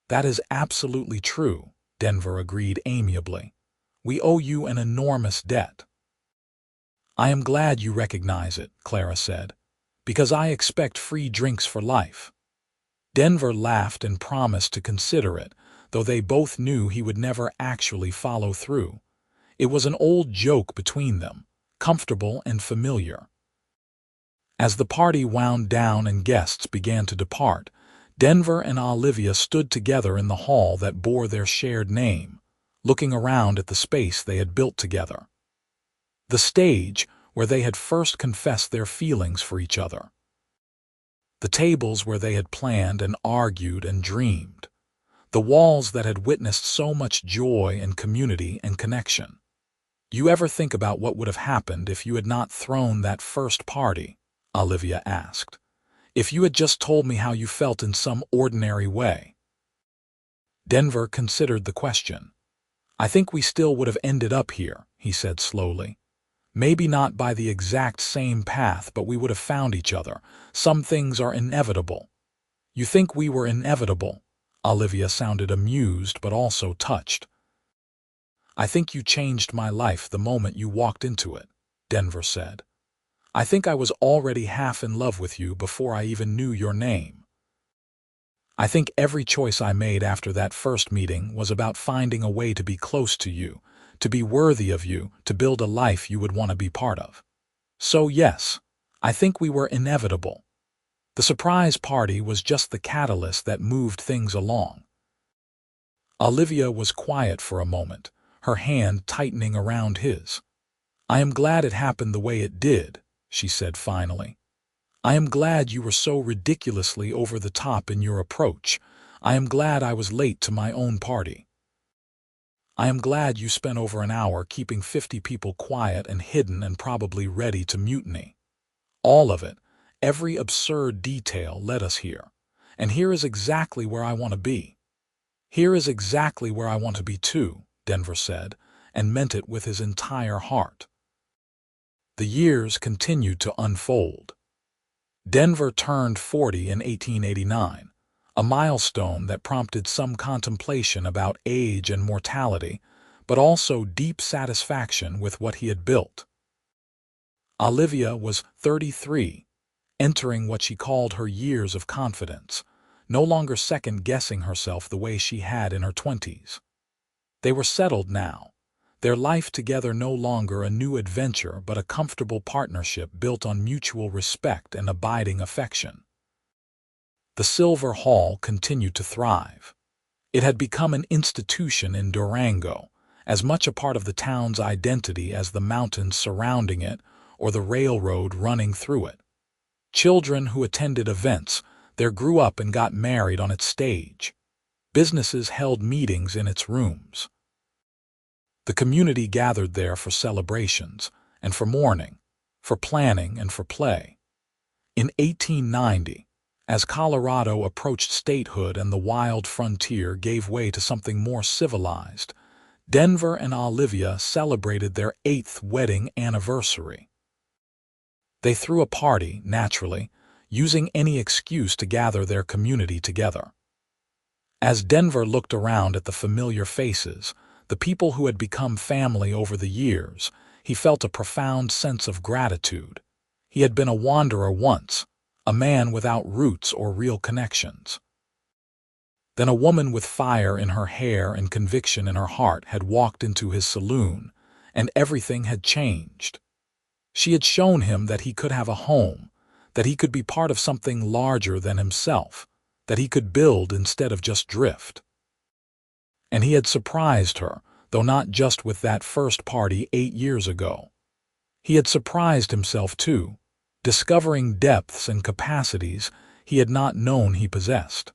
"That is absolutely true," Denver agreed amiably. We owe you an enormous debt." "I am glad you recognize it," Clara said, "because I expect free drinks for life." Denver laughed and promised to consider it, though they both knew he would never actually follow through. It was an old joke between them, comfortable and familiar. As the party wound down and guests began to depart, Denver and Olivia stood together in the hall that bore their shared name, looking around at the space they had built together. The stage where they had first confessed their feelings for each other. The tables where they had planned and argued and dreamed. The walls that had witnessed so much joy and community and connection. "You ever think about what would have happened if you had not thrown that first party?" Olivia asked. "If you had just told me how you felt in some ordinary way?" Denver considered the question. "I think we still would have ended up here," he said slowly. "Maybe not by the exact same path, but we would have found each other. Some things are inevitable." "You think we were inevitable?" Olivia sounded amused but also touched. "I think you changed my life the moment you walked into it," Denver said. "I think I was already half in love with you before I even knew your name. I think every choice I made after that first meeting was about finding a way to be close to you, to be worthy of you, to build a life you would want to be part of. So yes, I think we were inevitable. The surprise party was just the catalyst that moved things along." Olivia was quiet for a moment, her hand tightening around his. "I am glad it happened the way it did," she said finally. "I am glad you were so ridiculously over the top in your approach. I am glad I was late to my own party. I am glad you spent over an hour keeping 50 people quiet and hidden and probably ready to mutiny. All of it, every absurd detail led us here. And here is exactly where I want to be." "Here is exactly where I want to be too," Denver said, and meant it with his entire heart. The years continued to unfold. Denver turned 40 in 1889, a milestone that prompted some contemplation about age and mortality, but also deep satisfaction with what he had built. Olivia was 33, entering what she called her years of confidence, no longer second-guessing herself the way she had in her 20s. They were settled now, their life together no longer a new adventure but a comfortable partnership built on mutual respect and abiding affection. The Silver Hall continued to thrive. It had become an institution in Durango, as much a part of the town's identity as the mountains surrounding it or the railroad running through it. Children who attended events there grew up and got married on its stage. Businesses held meetings in its rooms. The community gathered there for celebrations and for mourning, for planning and for play. In 1890, as Colorado approached statehood and the wild frontier gave way to something more civilized, Denver and Olivia celebrated their 8th wedding anniversary. They threw a party, naturally, using any excuse to gather their community together. As Denver looked around at the familiar faces, the people who had become family over the years, he felt a profound sense of gratitude. He had been a wanderer once, a man without roots or real connections. Then a woman with fire in her hair and conviction in her heart had walked into his saloon, and everything had changed. She had shown him that he could have a home, that he could be part of something larger than himself, that he could build instead of just drift. And he had surprised her, though not just with that first party 8 years ago. He had surprised himself too, discovering depths and capacities he had not known he possessed.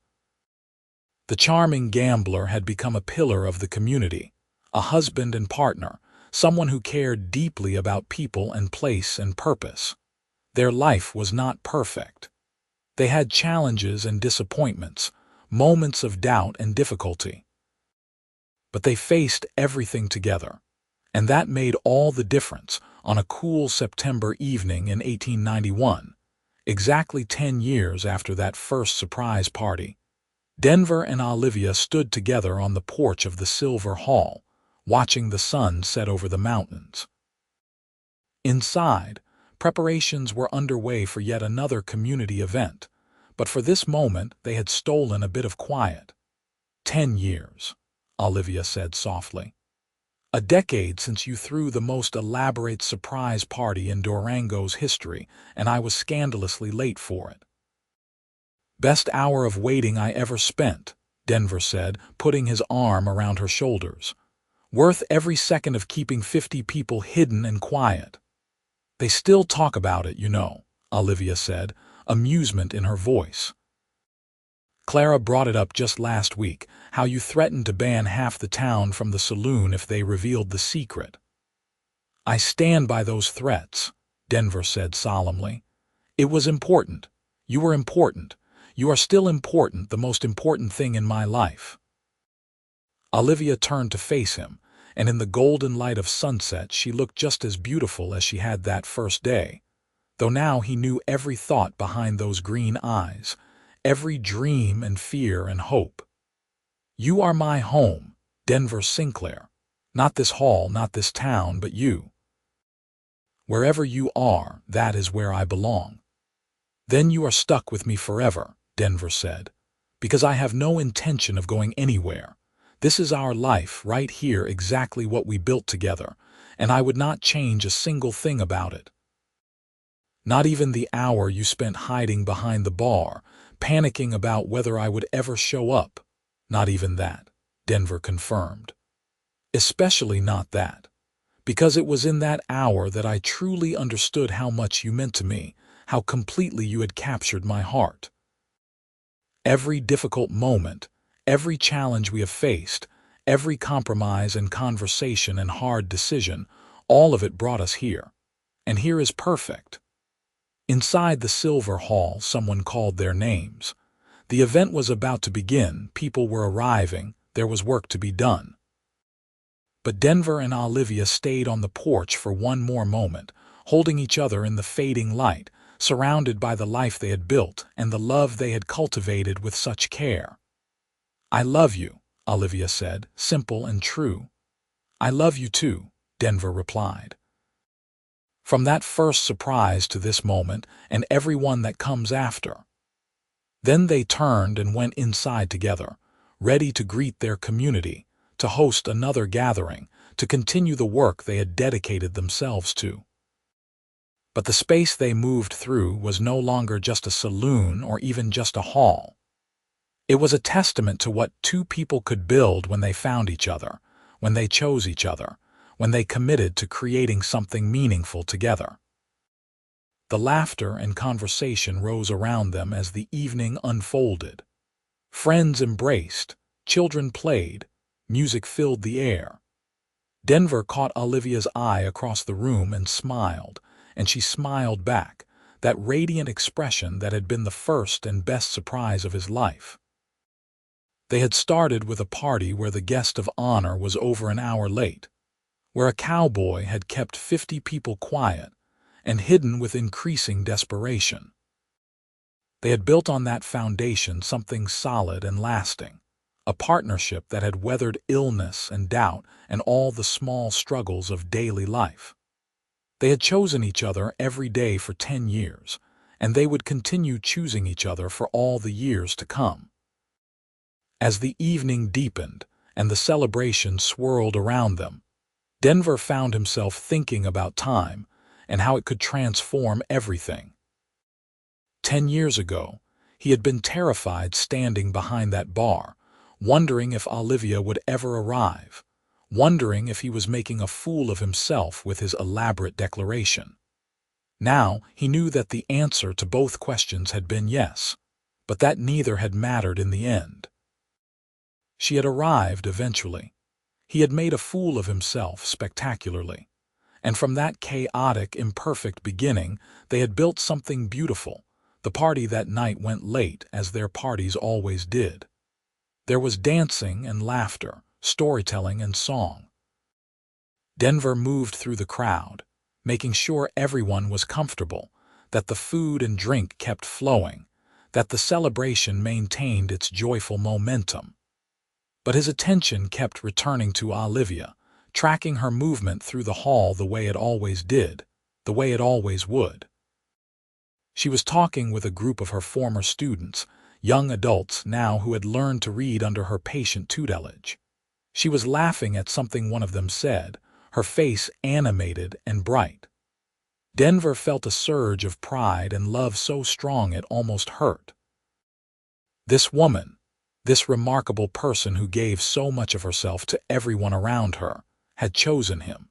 The charming gambler had become a pillar of the community, a husband and partner, someone who cared deeply about people and place and purpose. Their life was not perfect. They had challenges and disappointments, moments of doubt and difficulty. But they faced everything together, and that made all the difference on a cool September evening in 1891, exactly 10 years after that first surprise party. Denver and Olivia stood together on the porch of the Silver Hall, watching the sun set over the mountains. Inside, preparations were underway for yet another community event, but for this moment they had stolen a bit of quiet. 10 years, Olivia said softly. A decade since you threw the most elaborate surprise party in Durango's history, and I was scandalously late for it. Best hour of waiting I ever spent, Denver said, putting his arm around her shoulders. Worth every second of keeping 50 people hidden and quiet. They still talk about it, you know, Olivia said, amusement in her voice. Clara brought it up just last week, how you threatened to ban half the town from the saloon if they revealed the secret. I stand by those threats, Denver said solemnly. It was important. You were important. You are still important, the most important thing in my life. Olivia turned to face him, and in the golden light of sunset she looked just as beautiful as she had that first day, though now he knew every thought behind those green eyes, every dream and fear and hope. You are my home, Denver Sinclair. Not this hall, not this town, but you. Wherever you are, that is where I belong. Then you are stuck with me forever, Denver said, because I have no intention of going anywhere. This is our life, right here, exactly what we built together, and I would not change a single thing about it. Not even the hour you spent hiding behind the bar, panicking about whether I would ever show up. Not even that, Denver confirmed. Especially not that, because it was in that hour that I truly understood how much you meant to me, how completely you had captured my heart. Every difficult moment, every challenge we have faced, every compromise and conversation and hard decision, all of it brought us here. And here is perfect. Inside the Silver Hall, someone called their names. The event was about to begin, people were arriving, there was work to be done. But Denver and Olivia stayed on the porch for one more moment, holding each other in the fading light, surrounded by the life they had built and the love they had cultivated with such care. I love you, Olivia said, simple and true. I love you too, Denver replied. From that first surprise to this moment and every one that comes after. Then they turned and went inside together, ready to greet their community, to host another gathering, to continue the work they had dedicated themselves to. But the space they moved through was no longer just a saloon or even just a hall. It was a testament to what two people could build when they found each other, when they chose each other, when they committed to creating something meaningful together. The laughter and conversation rose around them as the evening unfolded. Friends embraced, children played, music filled the air. Denver caught Olivia's eye across the room and smiled, and she smiled back, that radiant expression that had been the first and best surprise of his life. They had started with a party where the guest of honor was over an hour late, where a cowboy had kept 50 people quiet and hidden with increasing desperation. They had built on that foundation something solid and lasting, a partnership that had weathered illness and doubt and all the small struggles of daily life. They had chosen each other every day for 10 years, and they would continue choosing each other for all the years to come. As the evening deepened and the celebration swirled around them, Denver found himself thinking about time and how it could transform everything. 10 years ago, he had been terrified standing behind that bar, wondering if Olivia would ever arrive, wondering if he was making a fool of himself with his elaborate declaration. Now he knew that the answer to both questions had been yes, but that neither had mattered in the end. She had arrived eventually. He had made a fool of himself spectacularly, and from that chaotic, imperfect beginning they had built something beautiful. The party that night went late, as their parties always did. There was dancing and laughter, storytelling and song. Denver moved through the crowd, making sure everyone was comfortable, that the food and drink kept flowing, that the celebration maintained its joyful momentum. But his attention kept returning to Olivia, tracking her movement through the hall the way it always did, the way it always would. She was talking with a group of her former students, young adults now who had learned to read under her patient tutelage. She was laughing at something one of them said, her face animated and bright. Denver felt a surge of pride and love so strong it almost hurt. This woman, this remarkable person who gave so much of herself to everyone around her, had chosen him.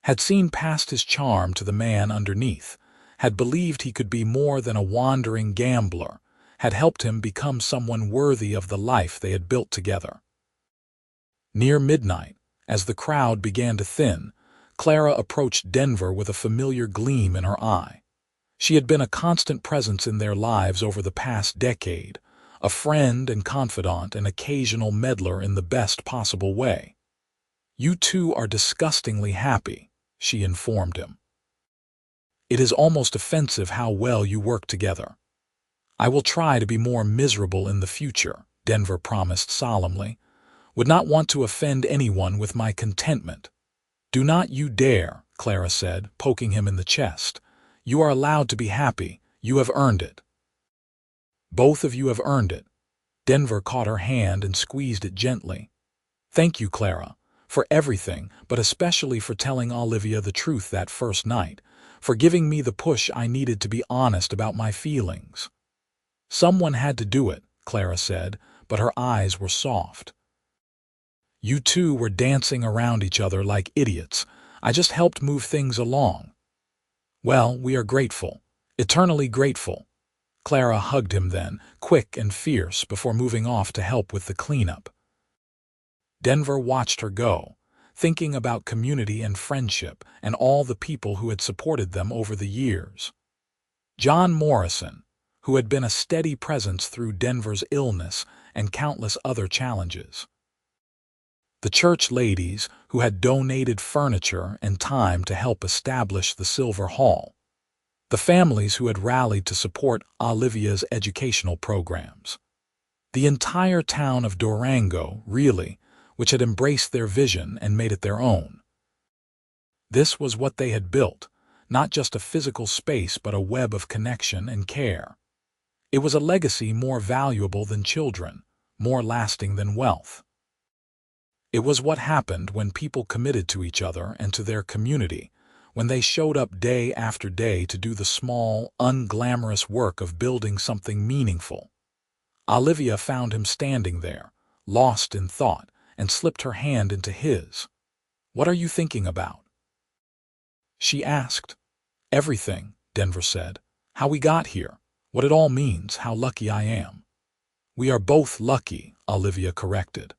Had seen past his charm to the man underneath, had believed he could be more than a wandering gambler, had helped him become someone worthy of the life they had built together. Near midnight, as the crowd began to thin, Clara approached Denver with a familiar gleam in her eye. She had been a constant presence in their lives over the past decade, a friend and confidant, an occasional meddler in the best possible way. "You two are disgustingly happy," she informed him. "It is almost offensive how well you work together." "I will try to be more miserable in the future," Denver promised solemnly. "Would not want to offend anyone with my contentment." "Do not you dare," Clara said, poking him in the chest. "You are allowed to be happy. You have earned it." "Both of you have earned it." Denver caught her hand and squeezed it gently. "Thank you, Clara, for everything, but especially for telling Olivia the truth that first night, for giving me the push I needed to be honest about my feelings." "Someone had to do it," Clara said, but her eyes were soft. "You two were dancing around each other like idiots. I just helped move things along." "Well, we are grateful, eternally grateful." Clara hugged him then, quick and fierce, before moving off to help with the cleanup. Denver watched her go, thinking about community and friendship and all the people who had supported them over the years. John Morrison, who had been a steady presence through Denver's illness and countless other challenges. The church ladies who had donated furniture and time to help establish the Silver Hall. The families who had rallied to support Olivia's educational programs. The entire town of Durango, really, which had embraced their vision and made it their own. This was what they had built, not just a physical space but a web of connection and care. It was a legacy more valuable than children, more lasting than wealth. It was what happened when people committed to each other and to their community, when they showed up day after day to do the small, unglamorous work of building something meaningful. Olivia found him standing there, lost in thought, and slipped her hand into his. "What are you thinking about?" she asked. "Everything," Denver said. "How we got here, what it all means, how lucky I am." "We are both lucky," Olivia corrected.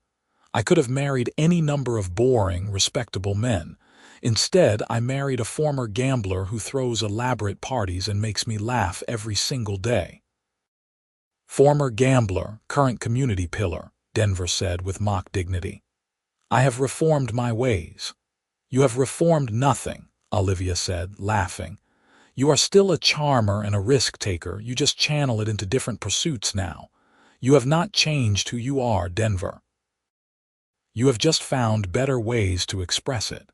"I could have married any number of boring, respectable men. Instead, I married a former gambler who throws elaborate parties and makes me laugh every single day." "Former gambler, current community pillar," Denver said with mock dignity. "I have reformed my ways." "You have reformed nothing," Olivia said, laughing. "You are still a charmer and a risk-taker, you just channel it into different pursuits now. You have not changed who you are, Denver. You have just found better ways to express it."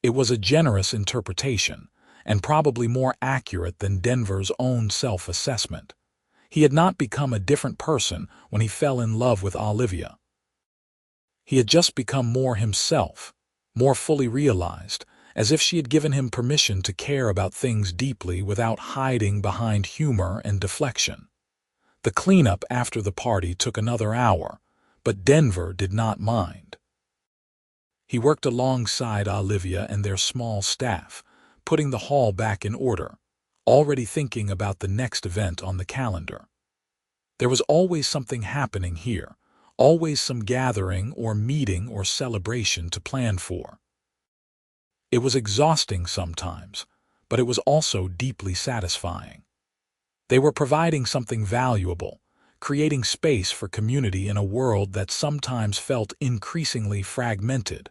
It was a generous interpretation, and probably more accurate than Denver's own self-assessment. He had not become a different person when he fell in love with Olivia. He had just become more himself, more fully realized, as if she had given him permission to care about things deeply without hiding behind humor and deflection. The cleanup after the party took another hour, but Denver did not mind. He worked alongside Olivia and their small staff, putting the hall back in order, already thinking about the next event on the calendar. There was always something happening here, always some gathering or meeting or celebration to plan for. It was exhausting sometimes, but it was also deeply satisfying. They were providing something valuable, creating space for community in a world that sometimes felt increasingly fragmented.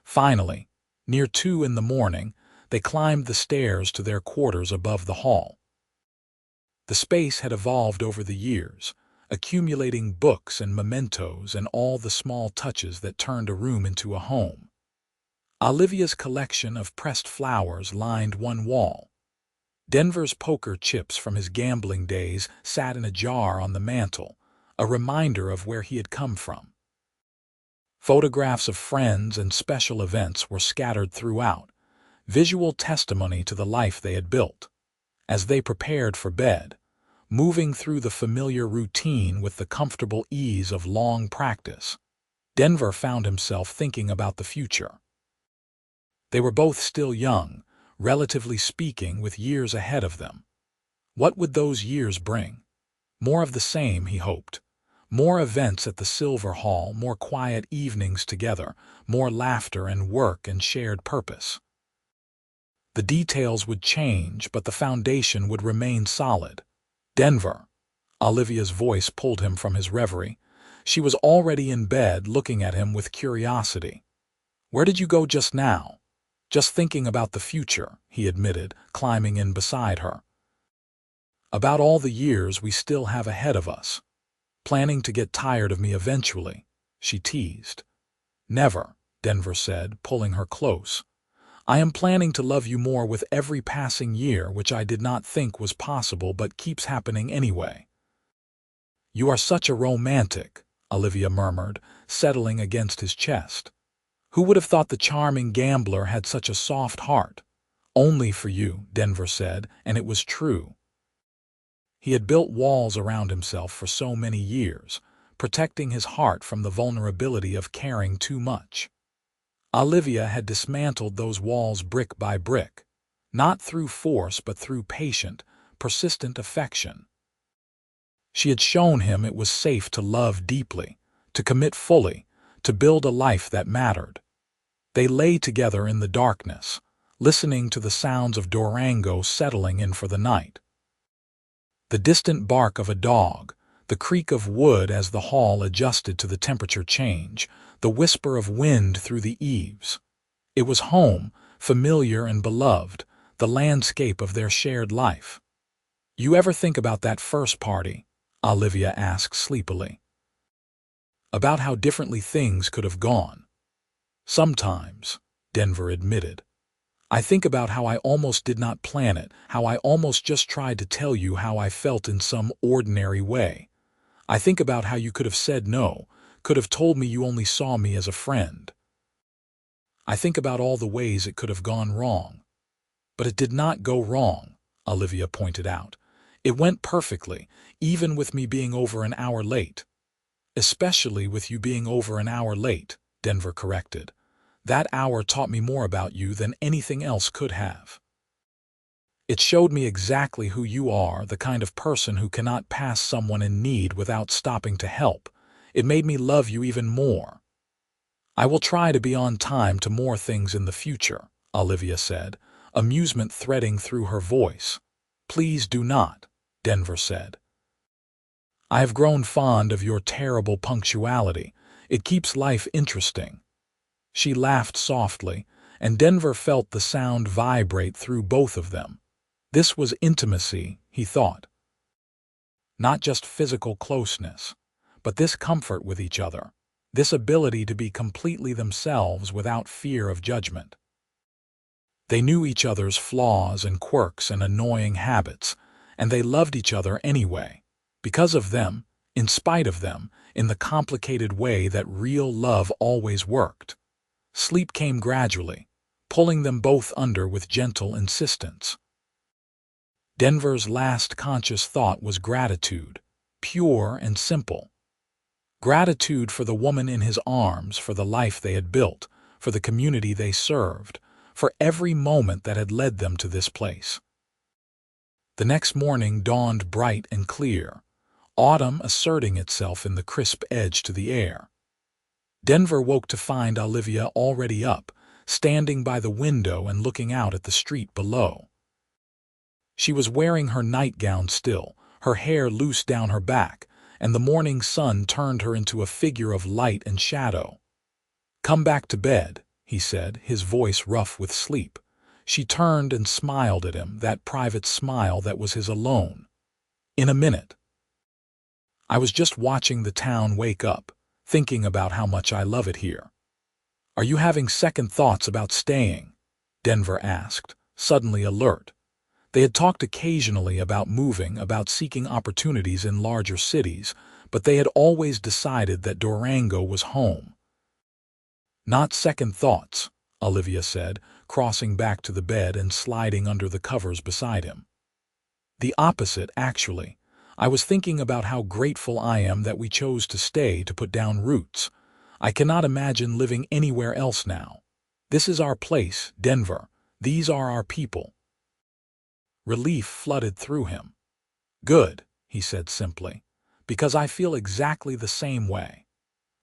Finally, near 2 in the morning, they climbed the stairs to their quarters above the hall. The space had evolved over the years, accumulating books and mementos and all the small touches that turned a room into a home. Olivia's collection of pressed flowers lined one wall. Denver's poker chips from his gambling days sat in a jar on the mantel, a reminder of where he had come from. Photographs of friends and special events were scattered throughout, visual testimony to the life they had built. As they prepared for bed, moving through the familiar routine with the comfortable ease of long practice, Denver found himself thinking about the future. They were both still young, relatively speaking, with years ahead of them. What would those years bring? More of the same, he hoped. More events at the Silver Hall, more quiet evenings together, more laughter and work and shared purpose. The details would change, but the foundation would remain solid. Denver. Olivia's voice pulled him from his reverie. She was already in bed, looking at him with curiosity. "Where did you go just now?" "Just thinking about the future," he admitted, climbing in beside her. "About all the years we still have ahead of us. Planning to get tired of me eventually," she teased. "Never," Denver said, pulling her close. "I am planning to love you more with every passing year, which I did not think was possible but keeps happening anyway." "You are such a romantic," Olivia murmured, settling against his chest. "Who would have thought the charming gambler had such a soft heart?" "Only for you," Denver said, and it was true. He had built walls around himself for so many years, protecting his heart from the vulnerability of caring too much. Olivia had dismantled those walls brick by brick, not through force but through patient, persistent affection. She had shown him it was safe to love deeply, to commit fully, to build a life that mattered. They lay together in the darkness, listening to the sounds of Durango settling in for the night. The distant bark of a dog, the creak of wood as the hall adjusted to the temperature change, the whisper of wind through the eaves. It was home, familiar and beloved, the landscape of their shared life. "You ever think about that first party?" Olivia asked sleepily. "About how differently things could have gone?" "Sometimes," Denver admitted. "I think about how I almost did not plan it, how I almost just tried to tell you how I felt in some ordinary way. I think about how you could have said no, could have told me you only saw me as a friend. I think about all the ways it could have gone wrong." "But it did not go wrong," Olivia pointed out. "It went perfectly, even with me being over an hour late." "Especially with you being over an hour late," Denver corrected. "That hour taught me more about you than anything else could have. It showed me exactly who you are, the kind of person who cannot pass someone in need without stopping to help. It made me love you even more." "I will try to be on time to more things in the future," Olivia said, amusement threading through her voice. "Please do not," Denver said. "I have grown fond of your terrible punctuality. It keeps life interesting." She laughed softly, and Denver felt the sound vibrate through both of them. This was intimacy, he thought. Not just physical closeness, but this comfort with each other, this ability to be completely themselves without fear of judgment. They knew each other's flaws and quirks and annoying habits, and they loved each other anyway, because of them, in spite of them, in the complicated way that real love always worked. Sleep came gradually, pulling them both under with gentle insistence. Denver's last conscious thought was gratitude, pure and simple. Gratitude for the woman in his arms, for the life they had built, for the community they served, for every moment that had led them to this place. The next morning dawned bright and clear, autumn asserting itself in the crisp edge to the air. Denver woke to find Olivia already up, standing by the window and looking out at the street below. She was wearing her nightgown still, her hair loose down her back, and the morning sun turned her into a figure of light and shadow. "Come back to bed," he said, his voice rough with sleep. She turned and smiled at him, that private smile that was his alone. "In a minute." "I was just watching the town wake up, thinking about how much I love it here." "Are you having second thoughts about staying?" Denver asked, suddenly alert. They had talked occasionally about moving, about seeking opportunities in larger cities, but they had always decided that Durango was home. "Not second thoughts," Olivia said, crossing back to the bed and sliding under the covers beside him. "The opposite, actually. I was thinking about how grateful I am that we chose to stay, to put down roots. I cannot imagine living anywhere else now. This is our place, Denver. These are our people." Relief flooded through him. "Good," he said simply, "because I feel exactly the same way."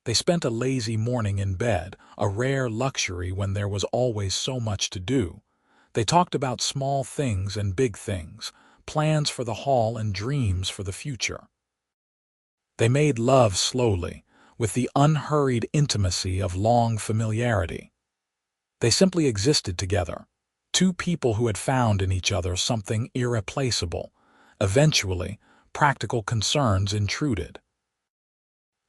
They spent a lazy morning in bed, a rare luxury when there was always so much to do. They talked about small things and big things, plans for the hall and dreams for the future. They made love slowly, with the unhurried intimacy of long familiarity. They simply existed together, two people who had found in each other something irreplaceable. Eventually, practical concerns intruded.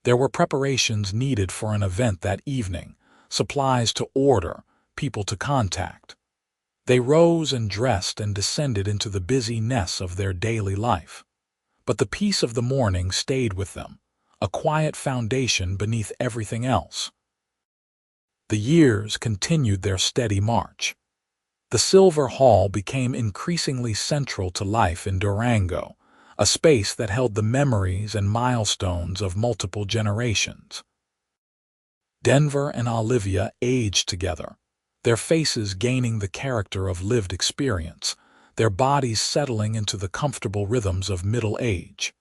There were preparations needed for an event that evening, supplies to order, people to contact. They rose and dressed and descended into the busyness of their daily life. But the peace of the morning stayed with them, a quiet foundation beneath everything else. The years continued their steady march. The Silver Hall became increasingly central to life in Durango, a space that held the memories and milestones of multiple generations. Denver and Olivia aged together, their faces gaining the character of lived experience, their bodies settling into the comfortable rhythms of middle age.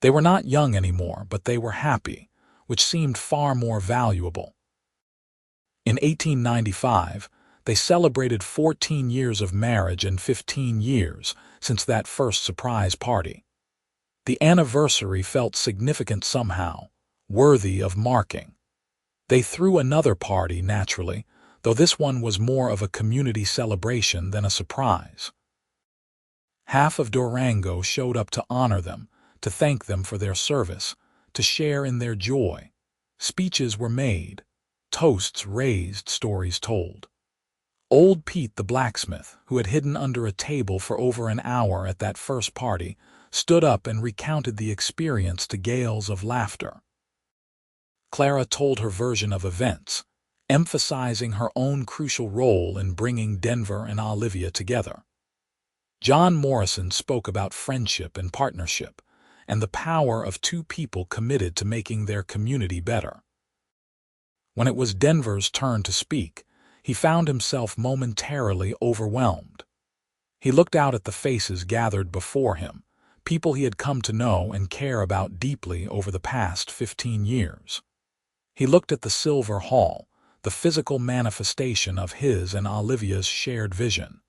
They were not young anymore, but they were happy, which seemed far more valuable. In 1895, they celebrated 14 years of marriage and 15 years since that first surprise party. The anniversary felt significant somehow, worthy of marking. They threw another party, naturally, though this one was more of a community celebration than a surprise. Half of Durango showed up to honor them, to thank them for their service, to share in their joy. Speeches were made, toasts raised, stories told. Old Pete the blacksmith, who had hidden under a table for over an hour at that first party, stood up and recounted the experience to gales of laughter. Clara told her version of events, emphasizing her own crucial role in bringing Denver and Olivia together. John Morrison spoke about friendship and partnership, and the power of two people committed to making their community better. When it was Denver's turn to speak, he found himself momentarily overwhelmed. He looked out at the faces gathered before him, people he had come to know and care about deeply over the past 15 years. He looked at the Silver Hall, the physical manifestation of his and Olivia's shared vision.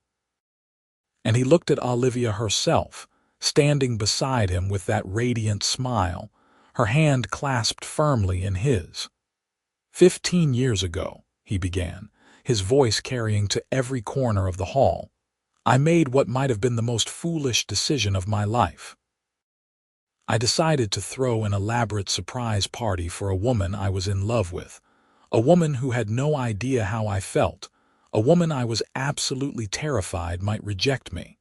And he looked at Olivia herself, standing beside him with that radiant smile, her hand clasped firmly in his. 15 years ago, he began, his voice carrying to every corner of the hall, I made what might have been the most foolish decision of my life. I decided to throw an elaborate surprise party for a woman I was in love with, a woman who had no idea how I felt, a woman I was absolutely terrified might reject me.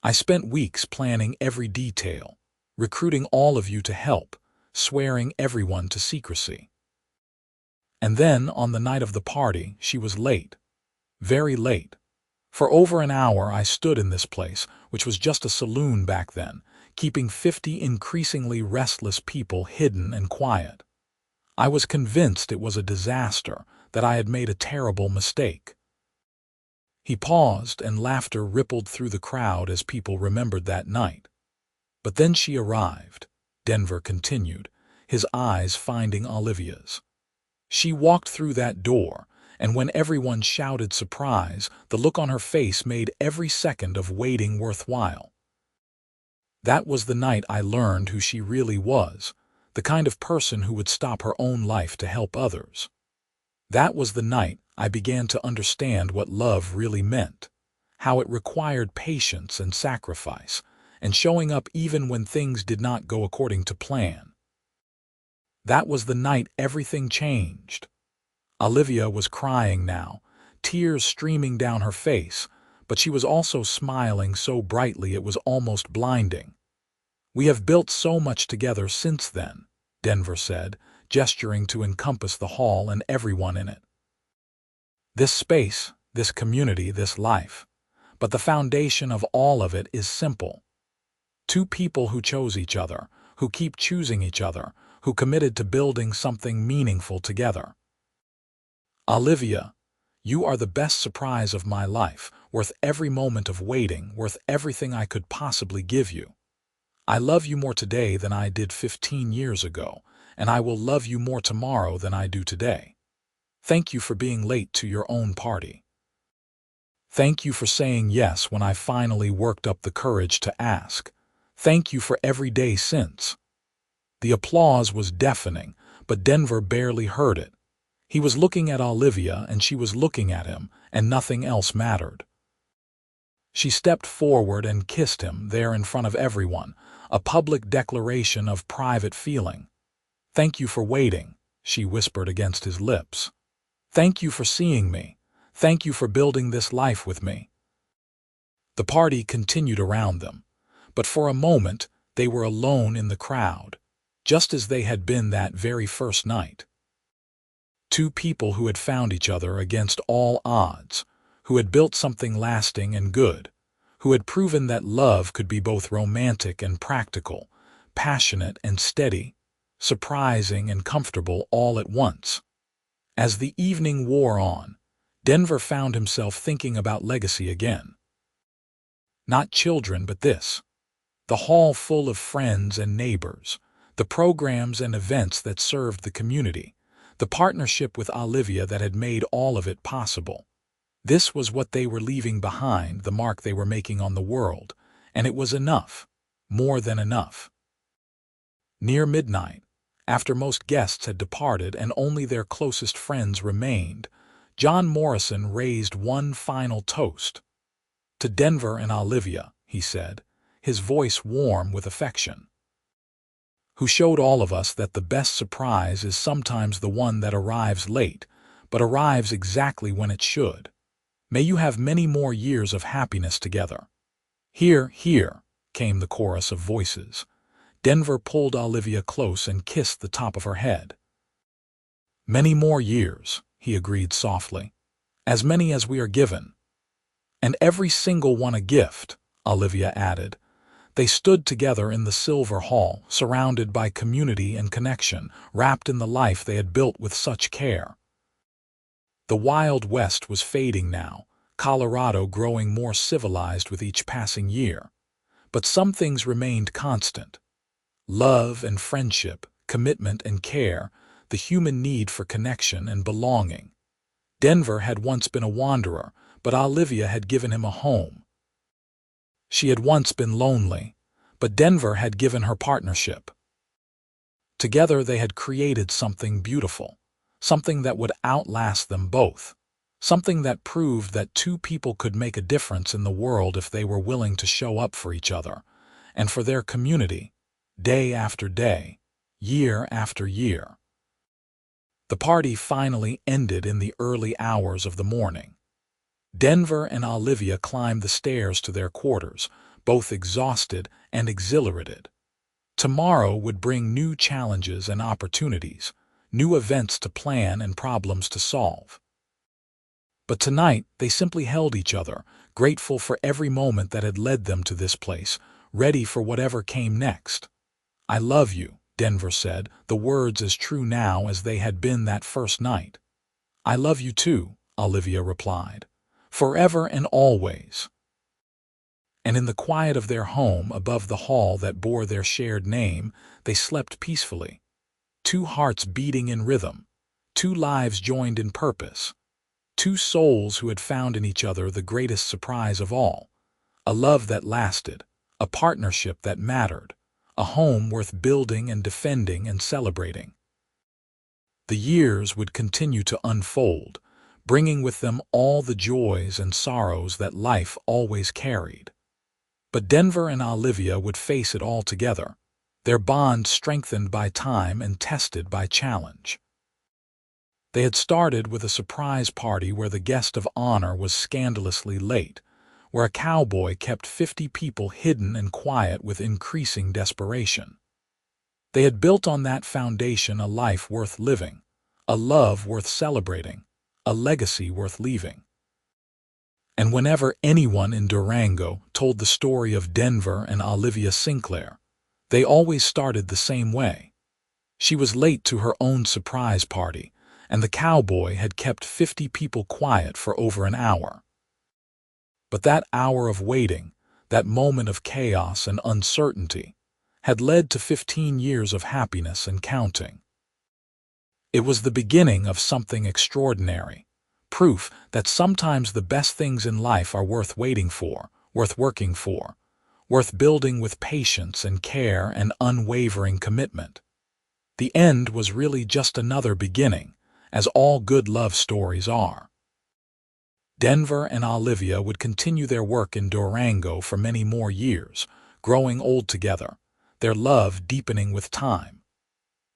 I spent weeks planning every detail, recruiting all of you to help, swearing everyone to secrecy. And then, on the night of the party, she was late. Very late. For over an hour I stood in this place, which was just a saloon back then, keeping 50 increasingly restless people hidden and quiet. I was convinced it was a disaster, that I had made a terrible mistake. He paused, and laughter rippled through the crowd as people remembered that night. But then she arrived, Denver continued, his eyes finding Olivia's. She walked through that door, and when everyone shouted surprise, the look on her face made every second of waiting worthwhile. That was the night I learned who she really was, the kind of person who would stop her own life to help others. That was the night I began to understand what love really meant, how it required patience and sacrifice, and showing up even when things did not go according to plan. That was the night everything changed. Olivia was crying now, tears streaming down her face, but she was also smiling so brightly it was almost blinding. "We have built so much together since then," Denver said, gesturing to encompass the hall and everyone in it. "This space, this community, this life. But the foundation of all of it is simple. Two people who chose each other, who keep choosing each other, who committed to building something meaningful together. Olivia, you are the best surprise of my life, worth every moment of waiting, worth everything I could possibly give you. I love you more today than I did 15 years ago, and I will love you more tomorrow than I do today. Thank you for being late to your own party. Thank you for saying yes when I finally worked up the courage to ask. Thank you for every day since." The applause was deafening, but Denver barely heard it. He was looking at Olivia and she was looking at him, and nothing else mattered. She stepped forward and kissed him there in front of everyone, a public declaration of private feeling. "Thank you for waiting," she whispered against his lips. "Thank you for seeing me. Thank you for building this life with me." The party continued around them, but for a moment they were alone in the crowd, just as they had been that very first night. Two people who had found each other against all odds, who had built something lasting and good, who had proven that love could be both romantic and practical, passionate and steady, surprising and comfortable all at once. As the evening wore on, Denver found himself thinking about legacy again. Not children, but this. The hall full of friends and neighbors, the programs and events that served the community, the partnership with Olivia that had made all of it possible. This was what they were leaving behind, the mark they were making on the world, and it was enough, more than enough. Near midnight, after most guests had departed and only their closest friends remained, John Morrison raised one final toast. "To Denver and Olivia," he said, his voice warm with affection, "who showed all of us that the best surprise is sometimes the one that arrives late, but arrives exactly when it should. May you have many more years of happiness together." "Hear, hear," came the chorus of voices. Denver pulled Olivia close and kissed the top of her head. "Many more years," he agreed softly. "As many as we are given." "And every single one a gift," Olivia added. They stood together in the silver hall, surrounded by community and connection, wrapped in the life they had built with such care. The Wild West was fading now, Colorado growing more civilized with each passing year. But some things remained constant. Love and friendship, commitment and care, the human need for connection and belonging. Denver had once been a wanderer, but Olivia had given him a home. She had once been lonely, but Denver had given her partnership. Together they had created something beautiful, something that would outlast them both, something that proved that two people could make a difference in the world if they were willing to show up for each other, and for their community, day after day, year after year. The party finally ended in the early hours of the morning. Denver and Olivia climbed the stairs to their quarters, both exhausted and exhilarated. Tomorrow would bring new challenges and opportunities, new events to plan and problems to solve. But tonight they simply held each other, grateful for every moment that had led them to this place, ready for whatever came next. "I love you," Denver said, the words as true now as they had been that first night. "I love you too," Olivia replied. "Forever and always." And in the quiet of their home above the hall that bore their shared name, they slept peacefully. Two hearts beating in rhythm, two lives joined in purpose, two souls who had found in each other the greatest surprise of all, a love that lasted, a partnership that mattered, a home worth building and defending and celebrating. The years would continue to unfold, bringing with them all the joys and sorrows that life always carried. But Denver and Olivia would face it all together, their bond strengthened by time and tested by challenge. They had started with a surprise party where the guest of honor was scandalously late, where a cowboy kept 50 people hidden and quiet with increasing desperation. They had built on that foundation a life worth living, a love worth celebrating, a legacy worth leaving. And whenever anyone in Durango told the story of Denver and Olivia Sinclair, they always started the same way. She was late to her own surprise party, and the cowboy had kept 50 people quiet for over an hour. But that hour of waiting, that moment of chaos and uncertainty, had led to 15 years of happiness and counting. It was the beginning of something extraordinary, proof that sometimes the best things in life are worth waiting for, worth working for, worth building with patience and care and unwavering commitment. The end was really just another beginning, as all good love stories are. Denver and Olivia would continue their work in Durango for many more years, growing old together, their love deepening with time.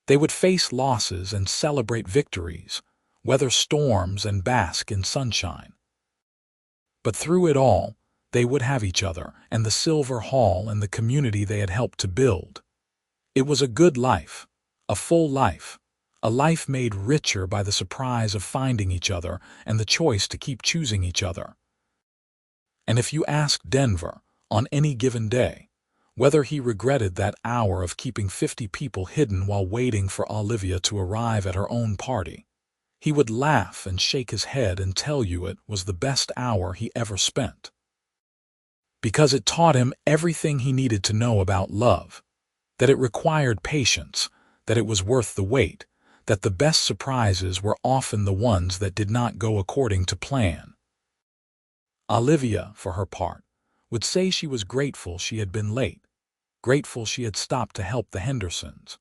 They would face losses and celebrate victories, weather storms and bask in sunshine. But through it all, they would have each other and the Silver Hall and the community they had helped to build. It was a good life, a full life, a life made richer by the surprise of finding each other and the choice to keep choosing each other. And if you asked Denver, on any given day, whether he regretted that hour of keeping 50 people hidden while waiting for Olivia to arrive at her own party, he would laugh and shake his head and tell you it was the best hour he ever spent. Because it taught him everything he needed to know about love, that it required patience, that it was worth the wait, that the best surprises were often the ones that did not go according to plan. Olivia, for her part, would say she was grateful she had been late, grateful she had stopped to help the Hendersons,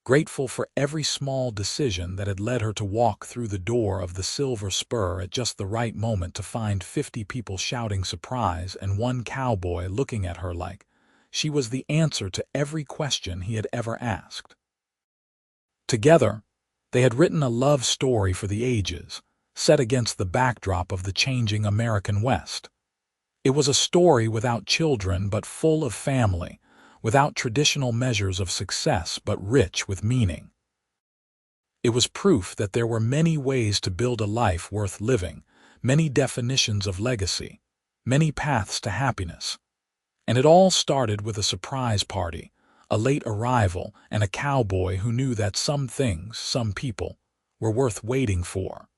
grateful for every small decision that had led her to walk through the door of the Silver Spur at just the right moment to find 50 people shouting surprise and one cowboy looking at her like she was the answer to every question he had ever asked. Together, they had written a love story for the ages, set against the backdrop of the changing American West. It was a story without children but full of family, without traditional measures of success but rich with meaning. It was proof that there were many ways to build a life worth living, many definitions of legacy, many paths to happiness. And it all started with a surprise party, a late arrival, and a cowboy who knew that some things, some people, were worth waiting for.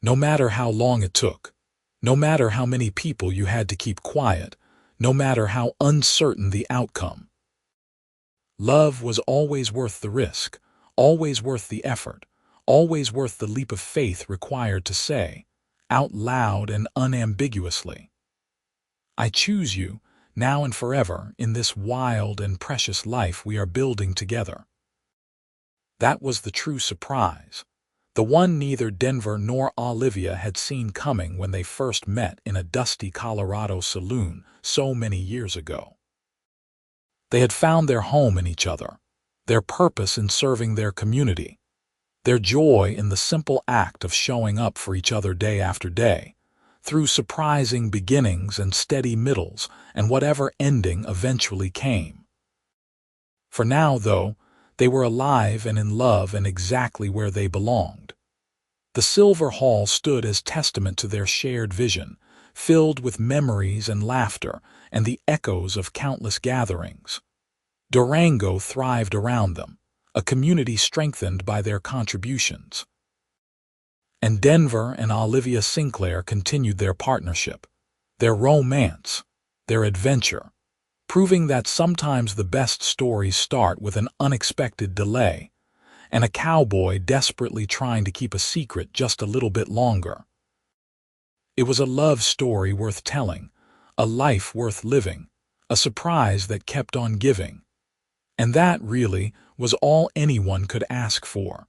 No matter how long it took, no matter how many people you had to keep quiet, no matter how uncertain the outcome, love was always worth the risk, always worth the effort, always worth the leap of faith required to say, out loud and unambiguously, I choose you, now and forever, in this wild and precious life we are building together. That was the true surprise, the one neither Denver nor Olivia had seen coming when they first met in a dusty Colorado saloon so many years ago. They had found their home in each other, their purpose in serving their community, their joy in the simple act of showing up for each other day after day, through surprising beginnings and steady middles and whatever ending eventually came. For now, though, they were alive and in love and exactly where they belonged. The Silver Hall stood as testament to their shared vision, filled with memories and laughter and the echoes of countless gatherings. Durango thrived around them, a community strengthened by their contributions. And Denver and Olivia Sinclair continued their partnership, their romance, their adventure, proving that sometimes the best stories start with an unexpected delay, and a cowboy desperately trying to keep a secret just a little bit longer. It was a love story worth telling, a life worth living, a surprise that kept on giving. And that, really, was all anyone could ask for.